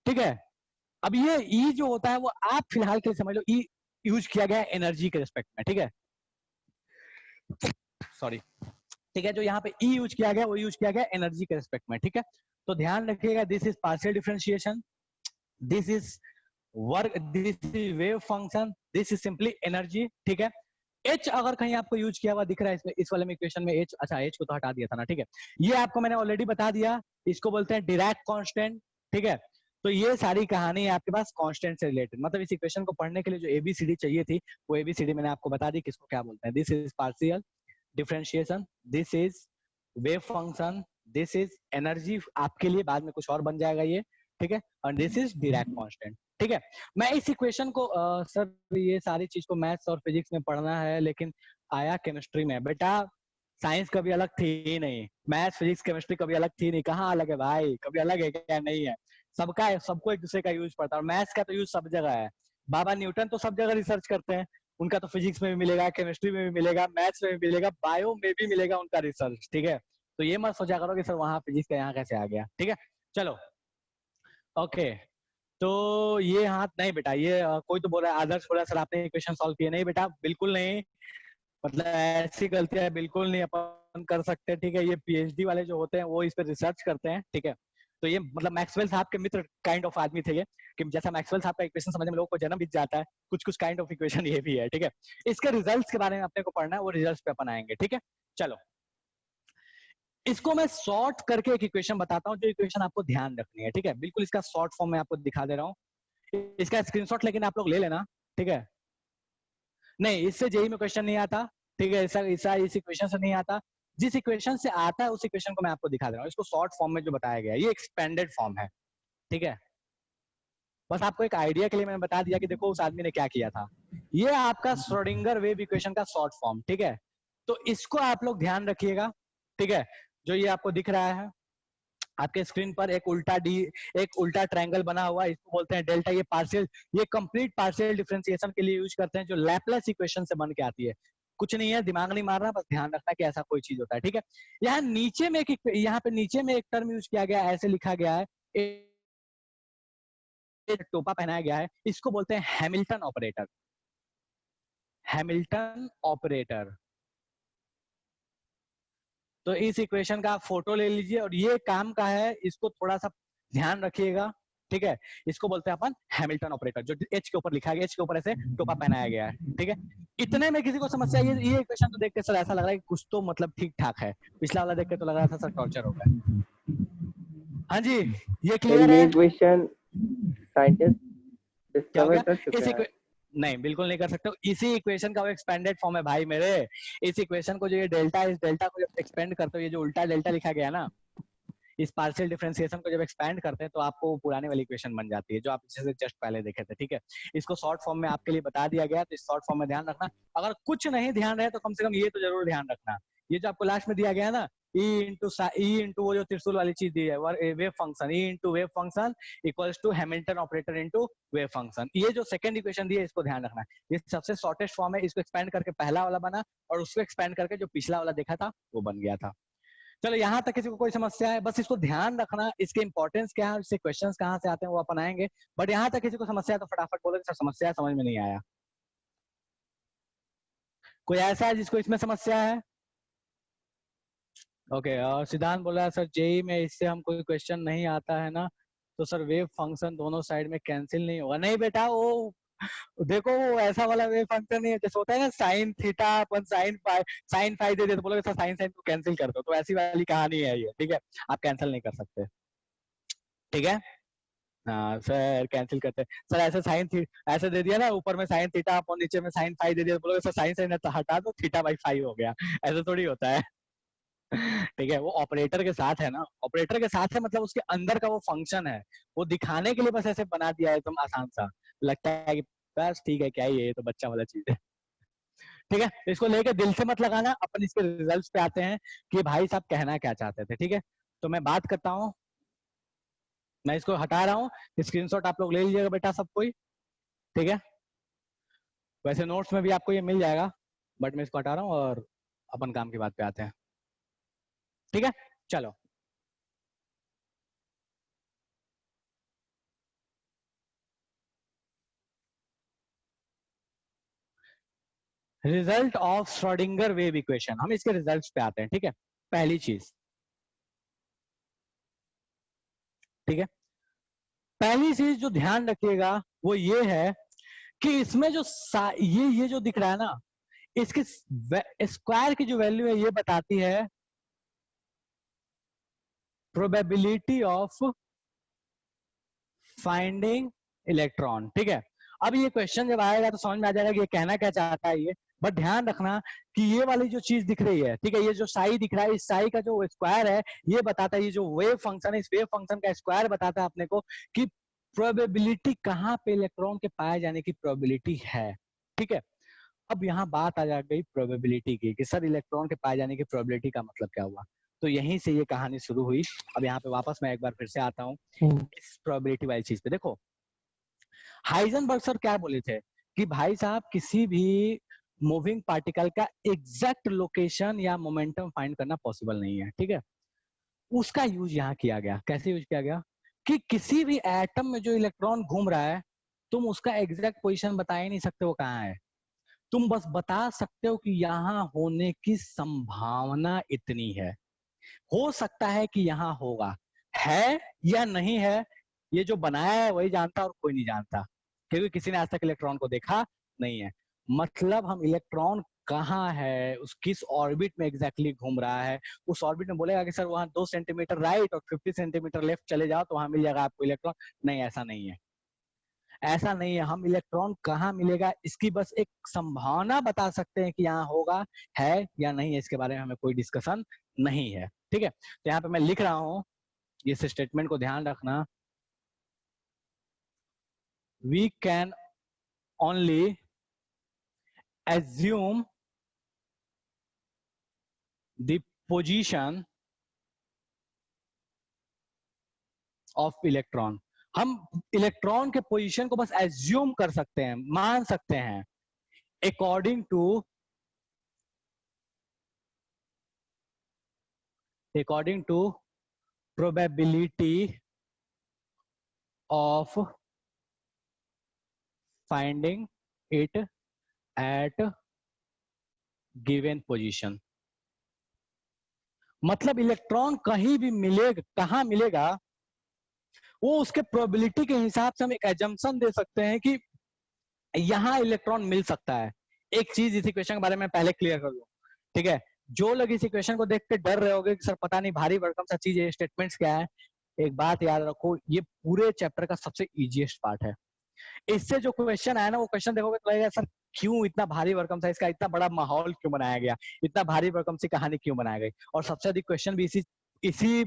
ठीक है। अब ये ई जो होता है वो आप फिलहाल के लिए समझ लो ई यूज किया गया है एनर्जी के रिस्पेक्ट में, ठीक है। सॉरी, ठीक है। जो यहाँ पे ई यूज किया गया वो यूज किया गया एनर्जी के रिस्पेक्ट में, ठीक है। तो ध्यान रखिएगा, this is partial differentiation, this is work, this is wave function, this is simply energy, ठीक है। एच अगर कहीं आपको यूज किया हुआ दिख रहा है इसमें, इस वाले में इक्वेशन में एच, अच्छा एच को तो हटा दिया था ना, ठीक है। ये आपको मैंने ऑलरेडी बता दिया, इसको बोलते हैं डिराक कांस्टेंट, ठीक है। तो ये सारी कहानी है आपके पास कांस्टेंट से रिलेटेड। मतलब इस इक्वेशन को पढ़ने के लिए जो एबीसीडी चाहिए थी, वो एबीसीडी मैंने आपको बता दी किसको क्या बोलते हैं। This is partial differentiation, this is wave function, this is energy, आपके लिए बाद में कुछ और बन जाएगा ये, ठीक है। और दिस इज डिराक कांस्टेंट, ठीक है। मैं इस इक्वेशन को सर ये सारी चीज को मैथ्स और फिजिक्स में पढ़ना है, लेकिन आया केमिस्ट्री में। बेटा साइंस कभी अलग थी ही नहीं, मैथ्स फिजिक्स केमिस्ट्री कभी अलग थी नहीं। कहाँ अलग है भाई, कभी अलग है क्या, नहीं है। सबका है, सबको एक दूसरे का यूज पड़ता है, और मैथ्स का तो यूज सब जगह है। बाबा न्यूटन तो सब जगह रिसर्च करते हैं, उनका तो फिजिक्स में भी मिलेगा, केमिस्ट्री में भी मिलेगा, मैथ्स में भी मिलेगा, बायो में भी मिलेगा उनका रिसर्च, ठीक है। तो ये मत सोचा करो कि सर वहां फिजिक्स का यहाँ कैसे आ गया, ठीक है। चलो ओके। तो ये हाथ नहीं बेटा, ये कोई तो बोल रहा है, आदर्श बोला सर आपने इक्वेशन सॉल्व किए, नहीं बेटा बिल्कुल नहीं। मतलब ऐसी गलतियां बिल्कुल नहीं अपन कर सकते, ठीक है। ये पीएचडी वाले जो होते हैं वो इस पर रिसर्च करते हैं, ठीक है। तो ये मतलब मैक्सवेल साहब के मित्र काइंड ऑफ आदमी थे ये, कि जैसा मैक्सवेल साहब का इक्वेशन समझने में लोगों को जन्म बीत जाता है, कुछ कुछ काइंड ऑफ इक्वेशन ये भी है, ठीक है। इसके रिजल्ट्स के बारे में अपने को पढ़ना है, वो रिजल्ट्स पे अपन आएंगे, ठीक है। चलो इसको मैं शॉर्ट करके एक इक्वेशन बताता हूँ, जो इक्वेशन आपको ध्यान रखनी है, ठीक है। बिल्कुल इसका शॉर्ट फॉर्म में आपको दिखा दे रहा हूँ, इसका स्क्रीनशॉट लेकिन आप लोग ले लेना, ठीक है। नहीं, इससे जेई में क्वेश्चन नहीं आता, ठीक है। ऐसा इस इक्वेशन से नहीं आता। जिस इक्वेशन से आता है उस इक्वेशन को मैं आपको दिखा दे रहा हूँ। इसको शॉर्ट फॉर्म में जो बताया गया है, ये एक्सपेंडेड फॉर्म है, ठीक है। बस आपको एक आइडिया के लिए मैंने बता दिया कि देखो उस आदमी ने क्या किया था। ये आपका श्रोडिंगर वेव इक्वेशन का शॉर्ट फॉर्म, ठीक है। तो इसको आप लोग ध्यान रखिएगा, ठीक है। जो ये आपको दिख रहा है आपके स्क्रीन पर, एक उल्टा डी, एक उल्टा ट्रायंगल बना हुआ है, इसको बोलते हैं डेल्टा। ये पार्शियल, ये कंप्लीट पार्शियल डिफरेंशिएशन के लिए यूज करते हैं, जो लैपलेस इक्वेशन से बन के आती है। कुछ नहीं है, दिमाग नहीं मारना, बस ध्यान रखना कि ऐसा कोई चीज होता है, ठीक है। यहाँ नीचे में यहाँ पे नीचे में एक टर्म यूज किया गया है, ऐसे लिखा गया है, टोपा पहनाया गया है, इसको बोलते हैं हैमिल्टन ऑपरेटर। Hamilton operator. तो इस इक्वेशन का आप फोटो ले लीजिए, और ये काम का है, इसको थोड़ा सा ध्यान रखिएगा, ठीक है। इसको बोलते हैं अपन हैमिल्टन ऑपरेटर, जो एच के ऊपर लिखा गया, एच के ऊपर ऐसे टोपा पहनाया गया है, ठीक है। इतने में किसी को समस्या, ये इक्वेशन तो देख के सर ऐसा लग रहा है कि कुछ तो मतलब ठीक ठाक है, पिछला वाला देख के तो लग रहा था सर टॉर्चर हो गया। हाँ जी, ये क्लियर ये है। इक्वेशन साइंटिस्ट क्या हो डिस्कवर गया कर चुके इस हैं। नहीं, बिल्कुल नहीं कर सकते हो। इसी इक्वेशन का वो एक्सपेंडेड फॉर्म है भाई मेरे। इस इक्वेशन को जो ये डेल्टा, इस डेल्टा को जब एक्सपेंड करते हो, ये जो उल्टा डेल्टा लिखा गया ना, इस पार्शियल डिफरेंशिएशन को जब एक्सपैंड करते हैं तो आपको पुराने वाली इक्वेशन बन जाती है, जो आप इसे जस्ट पहले देखे थे, ठीक है। इसको शॉर्ट फॉर्म में आपके लिए बता दिया गया, तो इस शॉर्ट फॉर्म में ध्यान रखना। अगर कुछ नहीं ध्यान रहे तो कम से कम ये तो जरूर ध्यान रखना, ये जो आपको लास्ट में दिया गया है ना, ई इंटू वो जो त्रिशूल वाली चीज दी है, wave function, E into wave function equals to Hamilton operator into wave function. ये जो सेकंड इक्वेशन दी है इसको ध्यान रखना, ये सबसे शॉर्टेस्ट फॉर्म है। इसको एक्सपेंड करके पहला वाला बना, और उसको एक्सपेंड करके जो पिछला वाला देखा था वो बन गया था। चलो यहाँ तक किसी को कोई समस्या है, बस इसको ध्यान रखना, इसके इंपॉर्टेंस क्या है, इससे क्वेश्चंस कहाँ से आते हैं वो अपन आएंगे। बट यहाँ तक किसी को समस्या है तो फटाफट बोलो सर समस्या समझ में नहीं आया। कोई ऐसा है जिसको इसमें समस्या है? ओके, और सिद्धांत बोला सर जेई में इससे हम कोई क्वेश्चन नहीं आता है ना, तो सर वेव फंक्शन दोनों साइड में कैंसिल नहीं होगा। नहीं बेटा, वो देखो वो ऐसा वाला वेव फंक्शन नहीं है जैसे होता है ना साइन थीटा अपन साइन फाई दे दे तो बोलोगे सर साइन साइन को कैंसिल कर दो, तो ऐसी वाली कहानी है ये, ठीक है, आप कैंसिल नहीं कर सकते, ठीक है। हाँ सर कैंसिल करते हैं सर, ऐसे साइन थी ऐसे दे दिया ना, ऊपर में साइन थीटा अपन नीचे में साइन फाई दे दिया, तो बोलोगे सर साइन साइन हटा दो थीटा बाई फाई हो गया, ऐसे थोड़ी होता है। ठीक है, वो ऑपरेटर के साथ है ना, ऑपरेटर के साथ है मतलब उसके अंदर का वो फंक्शन है, वो दिखाने के लिए बस ऐसे बना दिया है एकदम आसान सा, लगता है कि बस ठीक है क्या ही है, ये तो बच्चा वाला चीज है। ठीक है, इसको लेके दिल से मत लगाना, अपन इसके रिजल्ट्स पे आते हैं कि भाई साहब कहना क्या चाहते थे। ठीक है, तो मैं बात करता हूँ, मैं इसको हटा रहा हूँ, स्क्रीनशॉट आप लोग ले लीजिएगा बेटा सब कोई, ठीक है। वैसे नोट्स में भी आपको ये मिल जाएगा, बट मैं इसको हटा रहा हूँ और अपन काम की बात पे आते हैं। ठीक है, चलो result of Schrodinger wave equation, हम इसके रिजल्ट्स पे आते हैं। ठीक है, पहली चीज, ठीक है, पहली चीज जो ध्यान रखिएगा वो ये है कि इसमें जो ये जो दिख रहा है ना, इसके स्क्वायर की जो वैल्यू है ये बताती है प्रोबेबिलिटी ऑफ फाइंडिंग इलेक्ट्रॉन। ठीक है, अब ये क्वेश्चन जब आएगा तो समझ में आ जाएगा कि ये कहना क्या चाहता है ये, बट ध्यान रखना कि ये वाली जो चीज दिख रही है, ठीक है, ये जो साई दिख रहा है, इस साई का जो स्क्वायर है ये बताता है, ये जो वेव फंक्शन है इस वेव फंक्शन का स्क्वायर बताता है अपने को कि प्रोबेबिलिटी कहाँ पे इलेक्ट्रॉन के पाए जाने की प्रोबेबिलिटी है। ठीक है, अब यहाँ बात आ जा गई प्रोबेबिलिटी की कि सर इलेक्ट्रॉन के पाए जाने की प्रोबेबिलिटी का मतलब क्या हुआ, तो यहीं से ये कहानी शुरू हुई। अब यहाँ पे वापस मैं एक बार फिर से आता हूँ इस प्रोबेबिलिटी वाली चीज पे। देखो हाइजेनबर्ग सर क्या बोले थे कि भाई साहब किसी भी मूविंग पार्टिकल का एग्जैक्ट लोकेशन या मोमेंटम फाइंड करना पॉसिबल नहीं है। ठीक है, उसका यूज यहाँ किया गया, कैसे यूज किया गया कि किसी भी एटम में जो इलेक्ट्रॉन घूम रहा है तुम उसका एग्जैक्ट पोजीशन बता ही नहीं सकते वो कहाँ है, तुम बस बता सकते हो कि यहाँ होने की संभावना इतनी है, हो सकता है कि यहाँ होगा, है या नहीं है ये जो बनाया है वही जानता और कोई नहीं जानता, क्योंकि किसी ने आज तक इलेक्ट्रॉन को देखा नहीं है। मतलब हम इलेक्ट्रॉन कहाँ है, उस किस ऑर्बिट में एग्जैक्टली घूम रहा है, उस ऑर्बिट में बोलेगा कि सर वहां 2 सेंटीमीटर राइट और 50 सेंटीमीटर लेफ्ट चले जाओ तो वहां मिल जाएगा आपको इलेक्ट्रॉन, नहीं ऐसा नहीं है, ऐसा नहीं है। हम इलेक्ट्रॉन कहाँ मिलेगा इसकी बस एक संभावना बता सकते हैं कि यहाँ होगा, है या नहीं है, इसके बारे में हमें कोई डिस्कशन नहीं है। ठीक है, तो यहाँ पे मैं लिख रहा हूं, इस स्टेटमेंट को ध्यान रखना, we can only assume the position of electron, हम इलेक्ट्रॉन के पोजीशन को बस एज्यूम कर सकते हैं, मान सकते हैं according to probability of finding it at given position. मतलब इलेक्ट्रॉन कहीं भी मिलेगा, कहां मिलेगा वो उसके प्रोबेबिलिटी के हिसाब से हम एक एजम्पशन दे सकते हैं कि यहां इलेक्ट्रॉन मिल सकता है। एक चीज इस इक्वेशन के बारे में पहले क्लियर कर दूं, ठीक है, जो लोग इस इक्वेशन को देख के डर रहे होगे कि सर पता नहीं भारी भरकम सा चीज है, स्टेटमेंट्स क्या है, एक बात याद रखो, ये पूरे चैप्टर का सबसे इजीएस्ट पार्ट है। इससे जो क्वेश्चन आया ना वो क्वेश्चन देखोगे तो लगेगा सर क्यों इतना भारी भरकम सा, इसका इतना बड़ा माहौल क्यों बनाया गया, इतना भारी भरकम सी कहानी क्यों बनाई गई, और सबसे अधिक क्वेश्चन भी इसी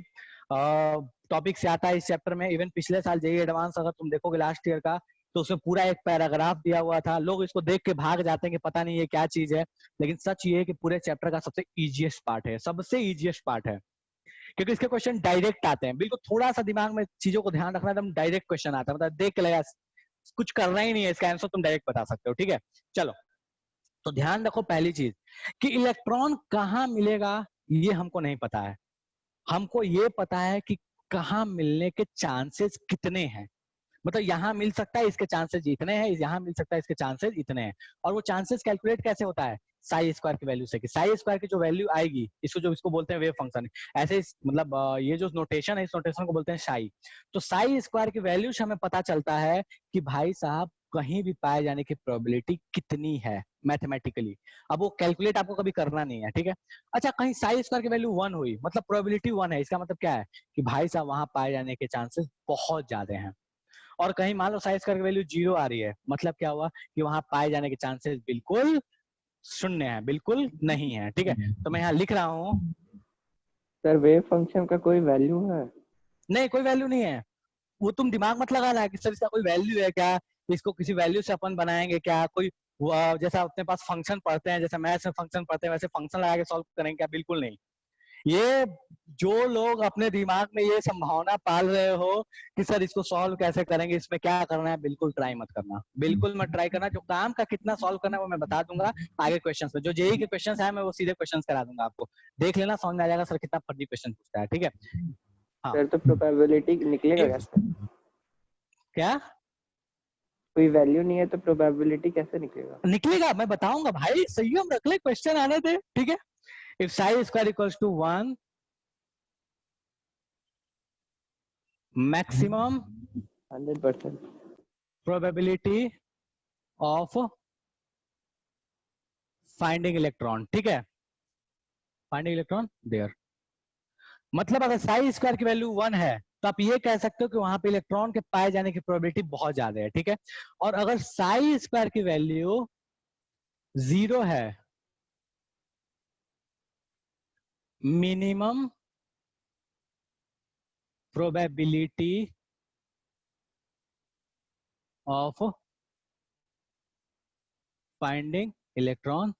टॉपिक से आता है इस चैप्टर में। इवन पिछले साल जेईई एडवांस अगर तुम देखोगे लास्ट ईयर का तो उसमें पूरा एक पैराग्राफ दिया हुआ था, लोग इसको देख के भाग जाते हैं कि पता नहीं ये क्या चीज है, लेकिन सच ये है कि पूरे चैप्टर का सबसे इजीएस्ट पार्ट है, सबसे इजीएस्ट पार्ट है, क्योंकि इसके क्वेश्चन डायरेक्ट आते हैं, बिल्कुल थोड़ा सा दिमाग में चीजों को ध्यान रखना, एकदम डायरेक्ट क्वेश्चन आता है, मतलब देख के लगा कुछ करना ही नहीं है, इसका आंसर तुम डायरेक्ट बता सकते हो। ठीक है, चलो तो ध्यान रखो पहली चीज कि इलेक्ट्रॉन कहाँ मिलेगा ये हमको नहीं पता है, हमको ये पता है कि कहाँ मिलने के चांसेस कितने हैं, मतलब यहाँ मिल सकता है इसके चांसेस इतने हैं, यहाँ मिल सकता है इसके चांसेस इतने हैं, और वो चांसेस कैलकुलेट कैसे होता है साई स्क्वायर की वैल्यू से, कि साई स्क्वायर की जो वैल्यू आएगी इसको बोलते हैं वेव फंक्शन। ऐसे मतलब ये जो नोटेशन है इस नोटेशन को बोलते हैं साई। तो साई स्क्वायर की वैल्यू से हमें पता चलता है कि भाई साहब कहीं भी पाए जाने की प्रोबेबिलिटी कितनी है मैथमेटिकली। अब वो कैलकुलेट आपको कभी करना नहीं है, ठीक है। अच्छा, कहीं साई स्क्वायर की वैल्यू 1 हुई, मतलब प्रोबेबिलिटी 1 है, इसका मतलब क्या है कि भाई साहब वहां पाए जाने के चांसेस बहुत ज्यादा हैं। और कहीं मान लो साई स्क्वायर की वैल्यू 0 आ रही है, मतलब क्या हुआ कि वहां पाए जाने के चांसेस बिल्कुल शून्य है, बिल्कुल नहीं है, ठीक है। तो मैं यहाँ लिख रहा हूँ, सर वेव फंक्शन का कोई वैल्यू है? नहीं कोई वैल्यू नहीं है। वो तुम दिमाग मत लगा रहा है कि सर इसका कोई वैल्यू है क्या, इसको किसी वैल्यू से अपन बनाएंगे क्या, कोई जैसा अपने पास फंक्शन पढ़ते हैं, जैसे मैथ्स में फंक्शन पढ़ते हैं वैसे फंक्शन लगा के सॉल्व करेंगे क्या, बिल्कुल नहीं। ये जो लोग अपने दिमाग में ये संभावना पाल रहे हो कि सर इसको सॉल्व कैसे करेंगे, इसमें क्या करना है, बिल्कुल ट्राई मत करना, बिल्कुल मत ट्राई करना। जो काम का कितना सॉल्व करना है वो मैं बता दूंगा आगे क्वेश्चंस में। जो जेई के क्वेश्चंस है मैं वो सीधे क्वेश्चंस करा दूंगा आपको, देख लेना, समझ में आ जाएगा सर कितना फर्जी क्वेश्चन पूछता है, ठीक है। हाँ, सर तो प्रोबेबिलिटी निकलेगा if, कैसे? क्या कोई वैल्यू नहीं है तो प्रोबेबिलिटी कैसे निकलेगा? निकलेगा मैं बताऊंगा भाई, संयम रख ले, क्वेश्चन आने दे, ठीक है। If psi square equals to 1, maximum 100%। Probability of finding electron, ठीक है, फाइंडिंग इलेक्ट्रॉन देयर। मतलब अगर साई स्क्वायर की वैल्यू 1 है तो आप ये कह सकते हो कि वहां पे इलेक्ट्रॉन के पाए जाने की प्रोबेबिलिटी बहुत ज्यादा है, ठीक है। और अगर साई स्क्वायर की वैल्यू 0 है, minimum probability of finding electron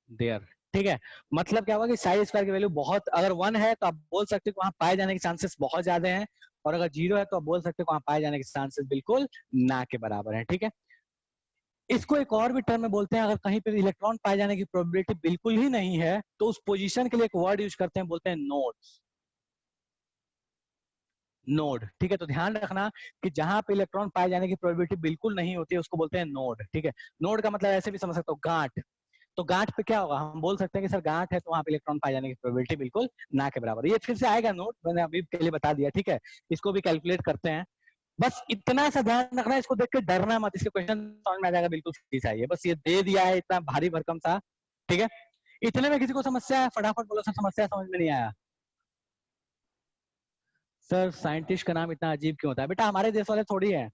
there, ठीक है। मतलब क्या होगा कि साई स्क्वायर की वैल्यू बहुत, अगर 1 है तो आप बोल सकते हो कि वहां पाए जाने के चांसेस बहुत ज्यादा हैं, और अगर 0 है तो आप बोल सकते हो कि वहां पाए जाने के चांसेस बिल्कुल ना के बराबर है, ठीक है। इसको एक और भी टर्म में बोलते हैं, अगर कहीं पे इलेक्ट्रॉन पाए जाने की प्रोबेबिलिटी बिल्कुल ही नहीं है तो उस पोजीशन के लिए एक वर्ड यूज करते हैं, बोलते हैं नोड्स, नोड, ठीक है। तो ध्यान रखना कि जहां पे इलेक्ट्रॉन पाए जाने की प्रोबेबिलिटी बिल्कुल नहीं होती है उसको बोलते हैं नोड, ठीक है। नोड का मतलब ऐसे भी समझ सकते हो, गांठ। तो गांठ पे क्या होगा, हम बोल सकते हैं कि सर गांठ है तो वहां पे इलेक्ट्रॉन पाए जाने की प्रोबेबिलिटी बिल्कुल ना के बराबर। ये फिर से आएगा नोड, मैंने अभी के लिए बता दिया, ठीक है। इसको भी कैलकुलेट करते हैं, बस इतना सा ध्यान रखना, इसको देख के डरना मत, इसके क्वेश्चन समझ में आ जाएगा बिल्कुल सीधी सा। ये बस ये दे दिया है इतना भारी भरकम सा, ठीक है। इतने में किसी को समस्या है, फटाफट बोलो सर समस्या समझ में नहीं आया। सर साइंटिस्ट का नाम इतना अजीब क्यों होता है, बेटा हमारे देश वाले थोड़ी है,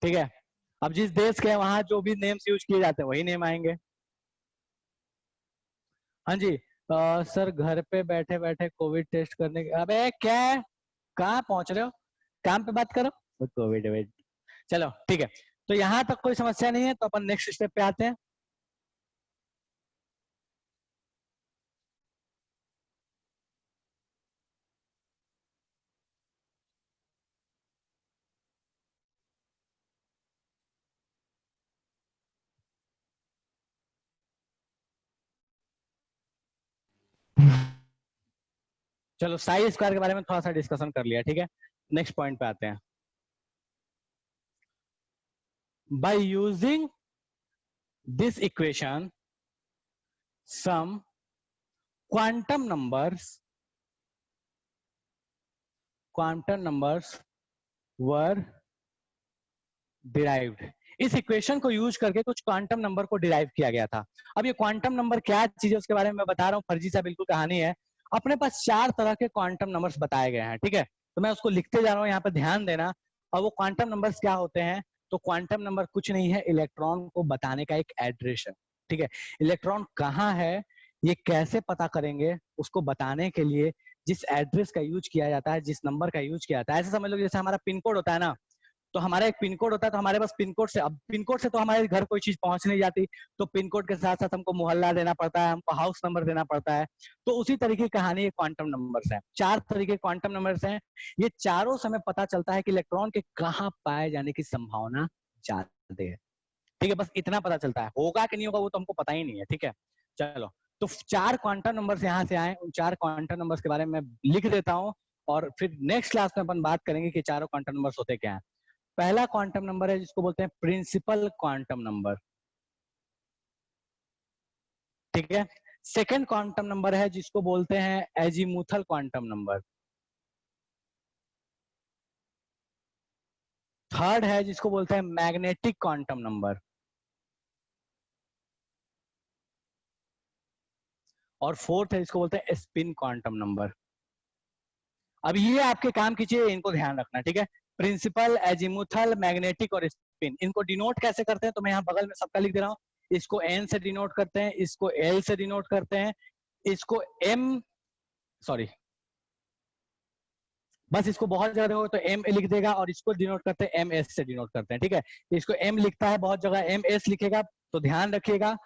ठीक है। अब जिस देश के वहां जो भी नेम्स यूज किए जाते हैं वही नेम आएंगे। हाँ जी, सर घर पे बैठे बैठे कोविड टेस्ट करने के, अबे क्या है, कहाँ पहुंच रहे हो, काम पे बात करो, कोविड वेट, चलो ठीक है। तो यहाँ तक कोई समस्या नहीं है, तो अपन नेक्स्ट स्टेप पे आते हैं। चलो साई स्क्वायर के बारे में थोड़ा सा डिस्कशन कर लिया, ठीक है। नेक्स्ट पॉइंट पे आते हैं। By using this equation some quantum numbers were derived. इस इक्वेशन को यूज करके कुछ क्वांटम नंबर को डिराइव किया गया था। अब ये क्वांटम नंबर क्या चीज है उसके बारे में मैं बता रहा हूँ, फर्जी सा बिल्कुल कहानी है। अपने पास 4 तरह के क्वांटम नंबर्स बताए गए हैं, ठीक है। तो मैं उसको लिखते जा रहा हूँ, यहाँ पे ध्यान देना। और वो क्वांटम नंबर्स क्या होते हैं, तो क्वांटम नंबर कुछ नहीं है, इलेक्ट्रॉन को बताने का एक एड्रेस है, ठीक है। इलेक्ट्रॉन कहाँ है ये कैसे पता करेंगे, उसको बताने के लिए जिस एड्रेस का यूज किया जाता है, जिस नंबर का यूज किया जाता है, ऐसे समझ लो जैसे हमारा पिन कोड होता है ना, तो हमारा एक पिन कोड होता है, तो हमारे पास पिन कोड से, अब पिन कोड से तो हमारे घर कोई चीज पहुंच नहीं जाती, तो पिन कोड के साथ साथ हमको मोहल्ला देना पड़ता है, हमको हाउस नंबर देना पड़ता है। तो उसी तरीके की कहानी ये क्वांटम नंबर्स है। 4 तरीके के क्वांटम नंबर्स हैं, ये चारों समय पता चलता है कि इलेक्ट्रॉन के कहाँ पाए जाने की संभावना ज्यादा है, ठीक है। बस इतना पता चलता है, होगा कि नहीं होगा वो तो हमको पता ही नहीं है, ठीक है। चलो, तो 4 क्वांटम नंबर्स यहाँ से आए, उन 4 क्वांटम नंबर्स के बारे में मैं लिख देता हूँ, और फिर नेक्स्ट क्लास में अपन बात करेंगे कि चारों क्वांटम नंबर्स होते क्या है। पहला क्वांटम नंबर है जिसको बोलते हैं प्रिंसिपल क्वांटम नंबर। ठीक है। सेकेंड क्वांटम नंबर है जिसको बोलते हैं एजीमुथल क्वांटम नंबर। थर्ड है जिसको बोलते हैं मैग्नेटिक क्वांटम नंबर। और फोर्थ है जिसको बोलते हैं स्पिन क्वांटम नंबर। अब ये आपके काम की चीज, इनको ध्यान रखना, ठीक है। प्रिंसिपल, एजीमुथल, मैग्नेटिक और स्पिन, इनको डिनोट कैसे करते हैं तो मैं यहाँ बगल में सबका लिख दे रहा हूँ। इसको एन से डिनोट करते हैं, इसको एल से डिनोट करते हैं, इसको एम, सॉरी बस इसको बहुत जगह हो तो एम लिख देगा, और इसको डिनोट करते हैं एम एस से डिनोट करते हैं, ठीक है। इसको एम लिखता है बहुत जगह, एम एस लिखेगा, तो ध्यान रखिएगा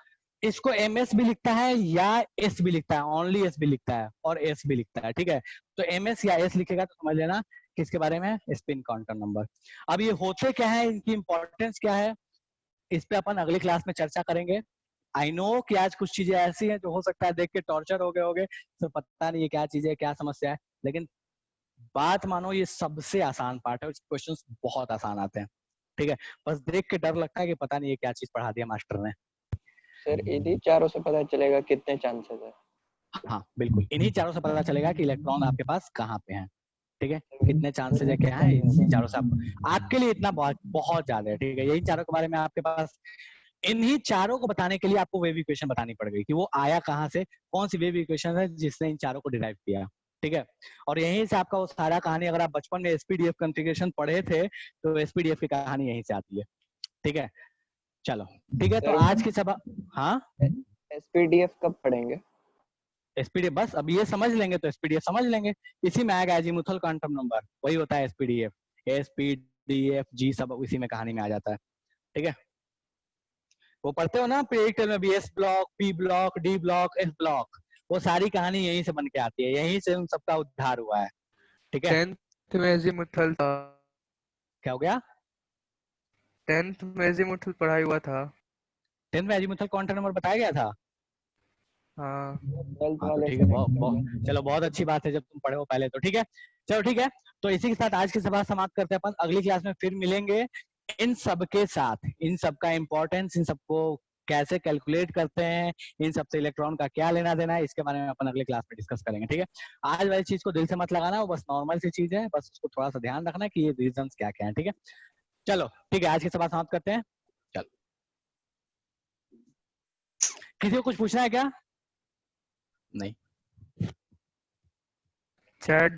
इसको एम एस भी लिखता है या एस भी लिखता है, ओनली एस भी लिखता है और एस भी लिखता है, ठीक है। तो एम एस या एस लिखेगा तो समझ लेना किसके बारे में, स्पिन क्वांटम नंबर। अब ये होते क्या है, इनकी इंपॉर्टेंस क्या है, इस पे अपन अगली क्लास में चर्चा करेंगे। आई नो कि आज कुछ चीजें ऐसी हैं जो हो सकता है देख के टॉर्चर हो गए होगे, तो पता नहीं ये क्या चीज है, क्या समस्या है, लेकिन बात मानो ये सबसे आसान पार्ट है, क्वेश्चंस बहुत आसान आते हैं, ठीक है। बस देख के डर लगता है कि पता नहीं ये क्या चीज पढ़ा दिया मास्टर ने। सर इन्हीं चारों से पता चलेगा कितने चांसेस है? हाँ बिल्कुल, इन्हीं चारों से पता चलेगा कि इलेक्ट्रॉन आपके पास कहाँ पे है, ठीक है। कितने चांसेस है, क्या है, इन चारों से आपके लिए इतना बहुत बहुत ज्यादा है, ठीक है। यही चारों के बारे में आपके पास, इन्हीं चारों को बताने के लिए आपको वेव इक्वेशन बतानी पड़ गई कि वो आया कहाँ से, कौन सी वेव इक्वेशन है जिसने इन चारों को डिराइव किया, ठीक है। और यहीं से आपका वो सारा कहानी, अगर आप बचपन में एसपीडीएफ कॉन्फ़िगरेशन पढ़े थे तो एसपीडीएफ की कहानी यहीं से आती है, ठीक है। चलो ठीक है, तो सर आज की सभा, हाँ एसपीडीएफ कब पढ़ेंगे? एसपीडीएफ बस अब ये समझ लेंगे तो एसपीडीएफ समझ लेंगे, इसी में आएगा एजीमुथल क्वांटम नंबर, वही होता है एसपीडीएफ, एसपीडीएफ जी सब इसी में कहानी में आ जाता है, ठीक है। वो पढ़ते हो ना प्रेडिक्टर में भी, S block, P block, D block, F block, वो सारी कहानी यहीं से बन के आती है, यहीं से उन सबका उद्धार हुआ है, ठीक है। 10th में एजीमुथल था। क्या हो गया? 10th में एजीमुथल पढ़ाई हुआ था। 10th में एजीमुथल क्वांटम नंबर बताया गया था। हाँ। 12th हाँ तो वाले ठीक से है, नहीं। चलो बहुत अच्छी बात है जब तुम पढ़े हो पहले तो, ठीक है। चलो ठीक है, तो इसी के साथ आज की सभा समाप्त करते हैं अपन, अगली क्लास में फिर मिलेंगे इन सब के साथ, इन सब का इंपॉर्टेंस, इन सबको कैसे कैलकुलेट करते हैं, इन सबसे इलेक्ट्रॉन का क्या लेना देना है, इसके बारे में अपन अगली क्लास में डिस्कस करेंगे, ठीक है। आज वाली चीज को दिल से मत लगाना, वो बस नॉर्मल सी चीज है, बस उसको थोड़ा सा ध्यान रखना कि ये रीजंस क्या क्या है, ठीक है। चलो ठीक है, आज की सभा समाप्त करते हैं। चलो, किसी को कुछ पूछना है क्या? नहीं। चैट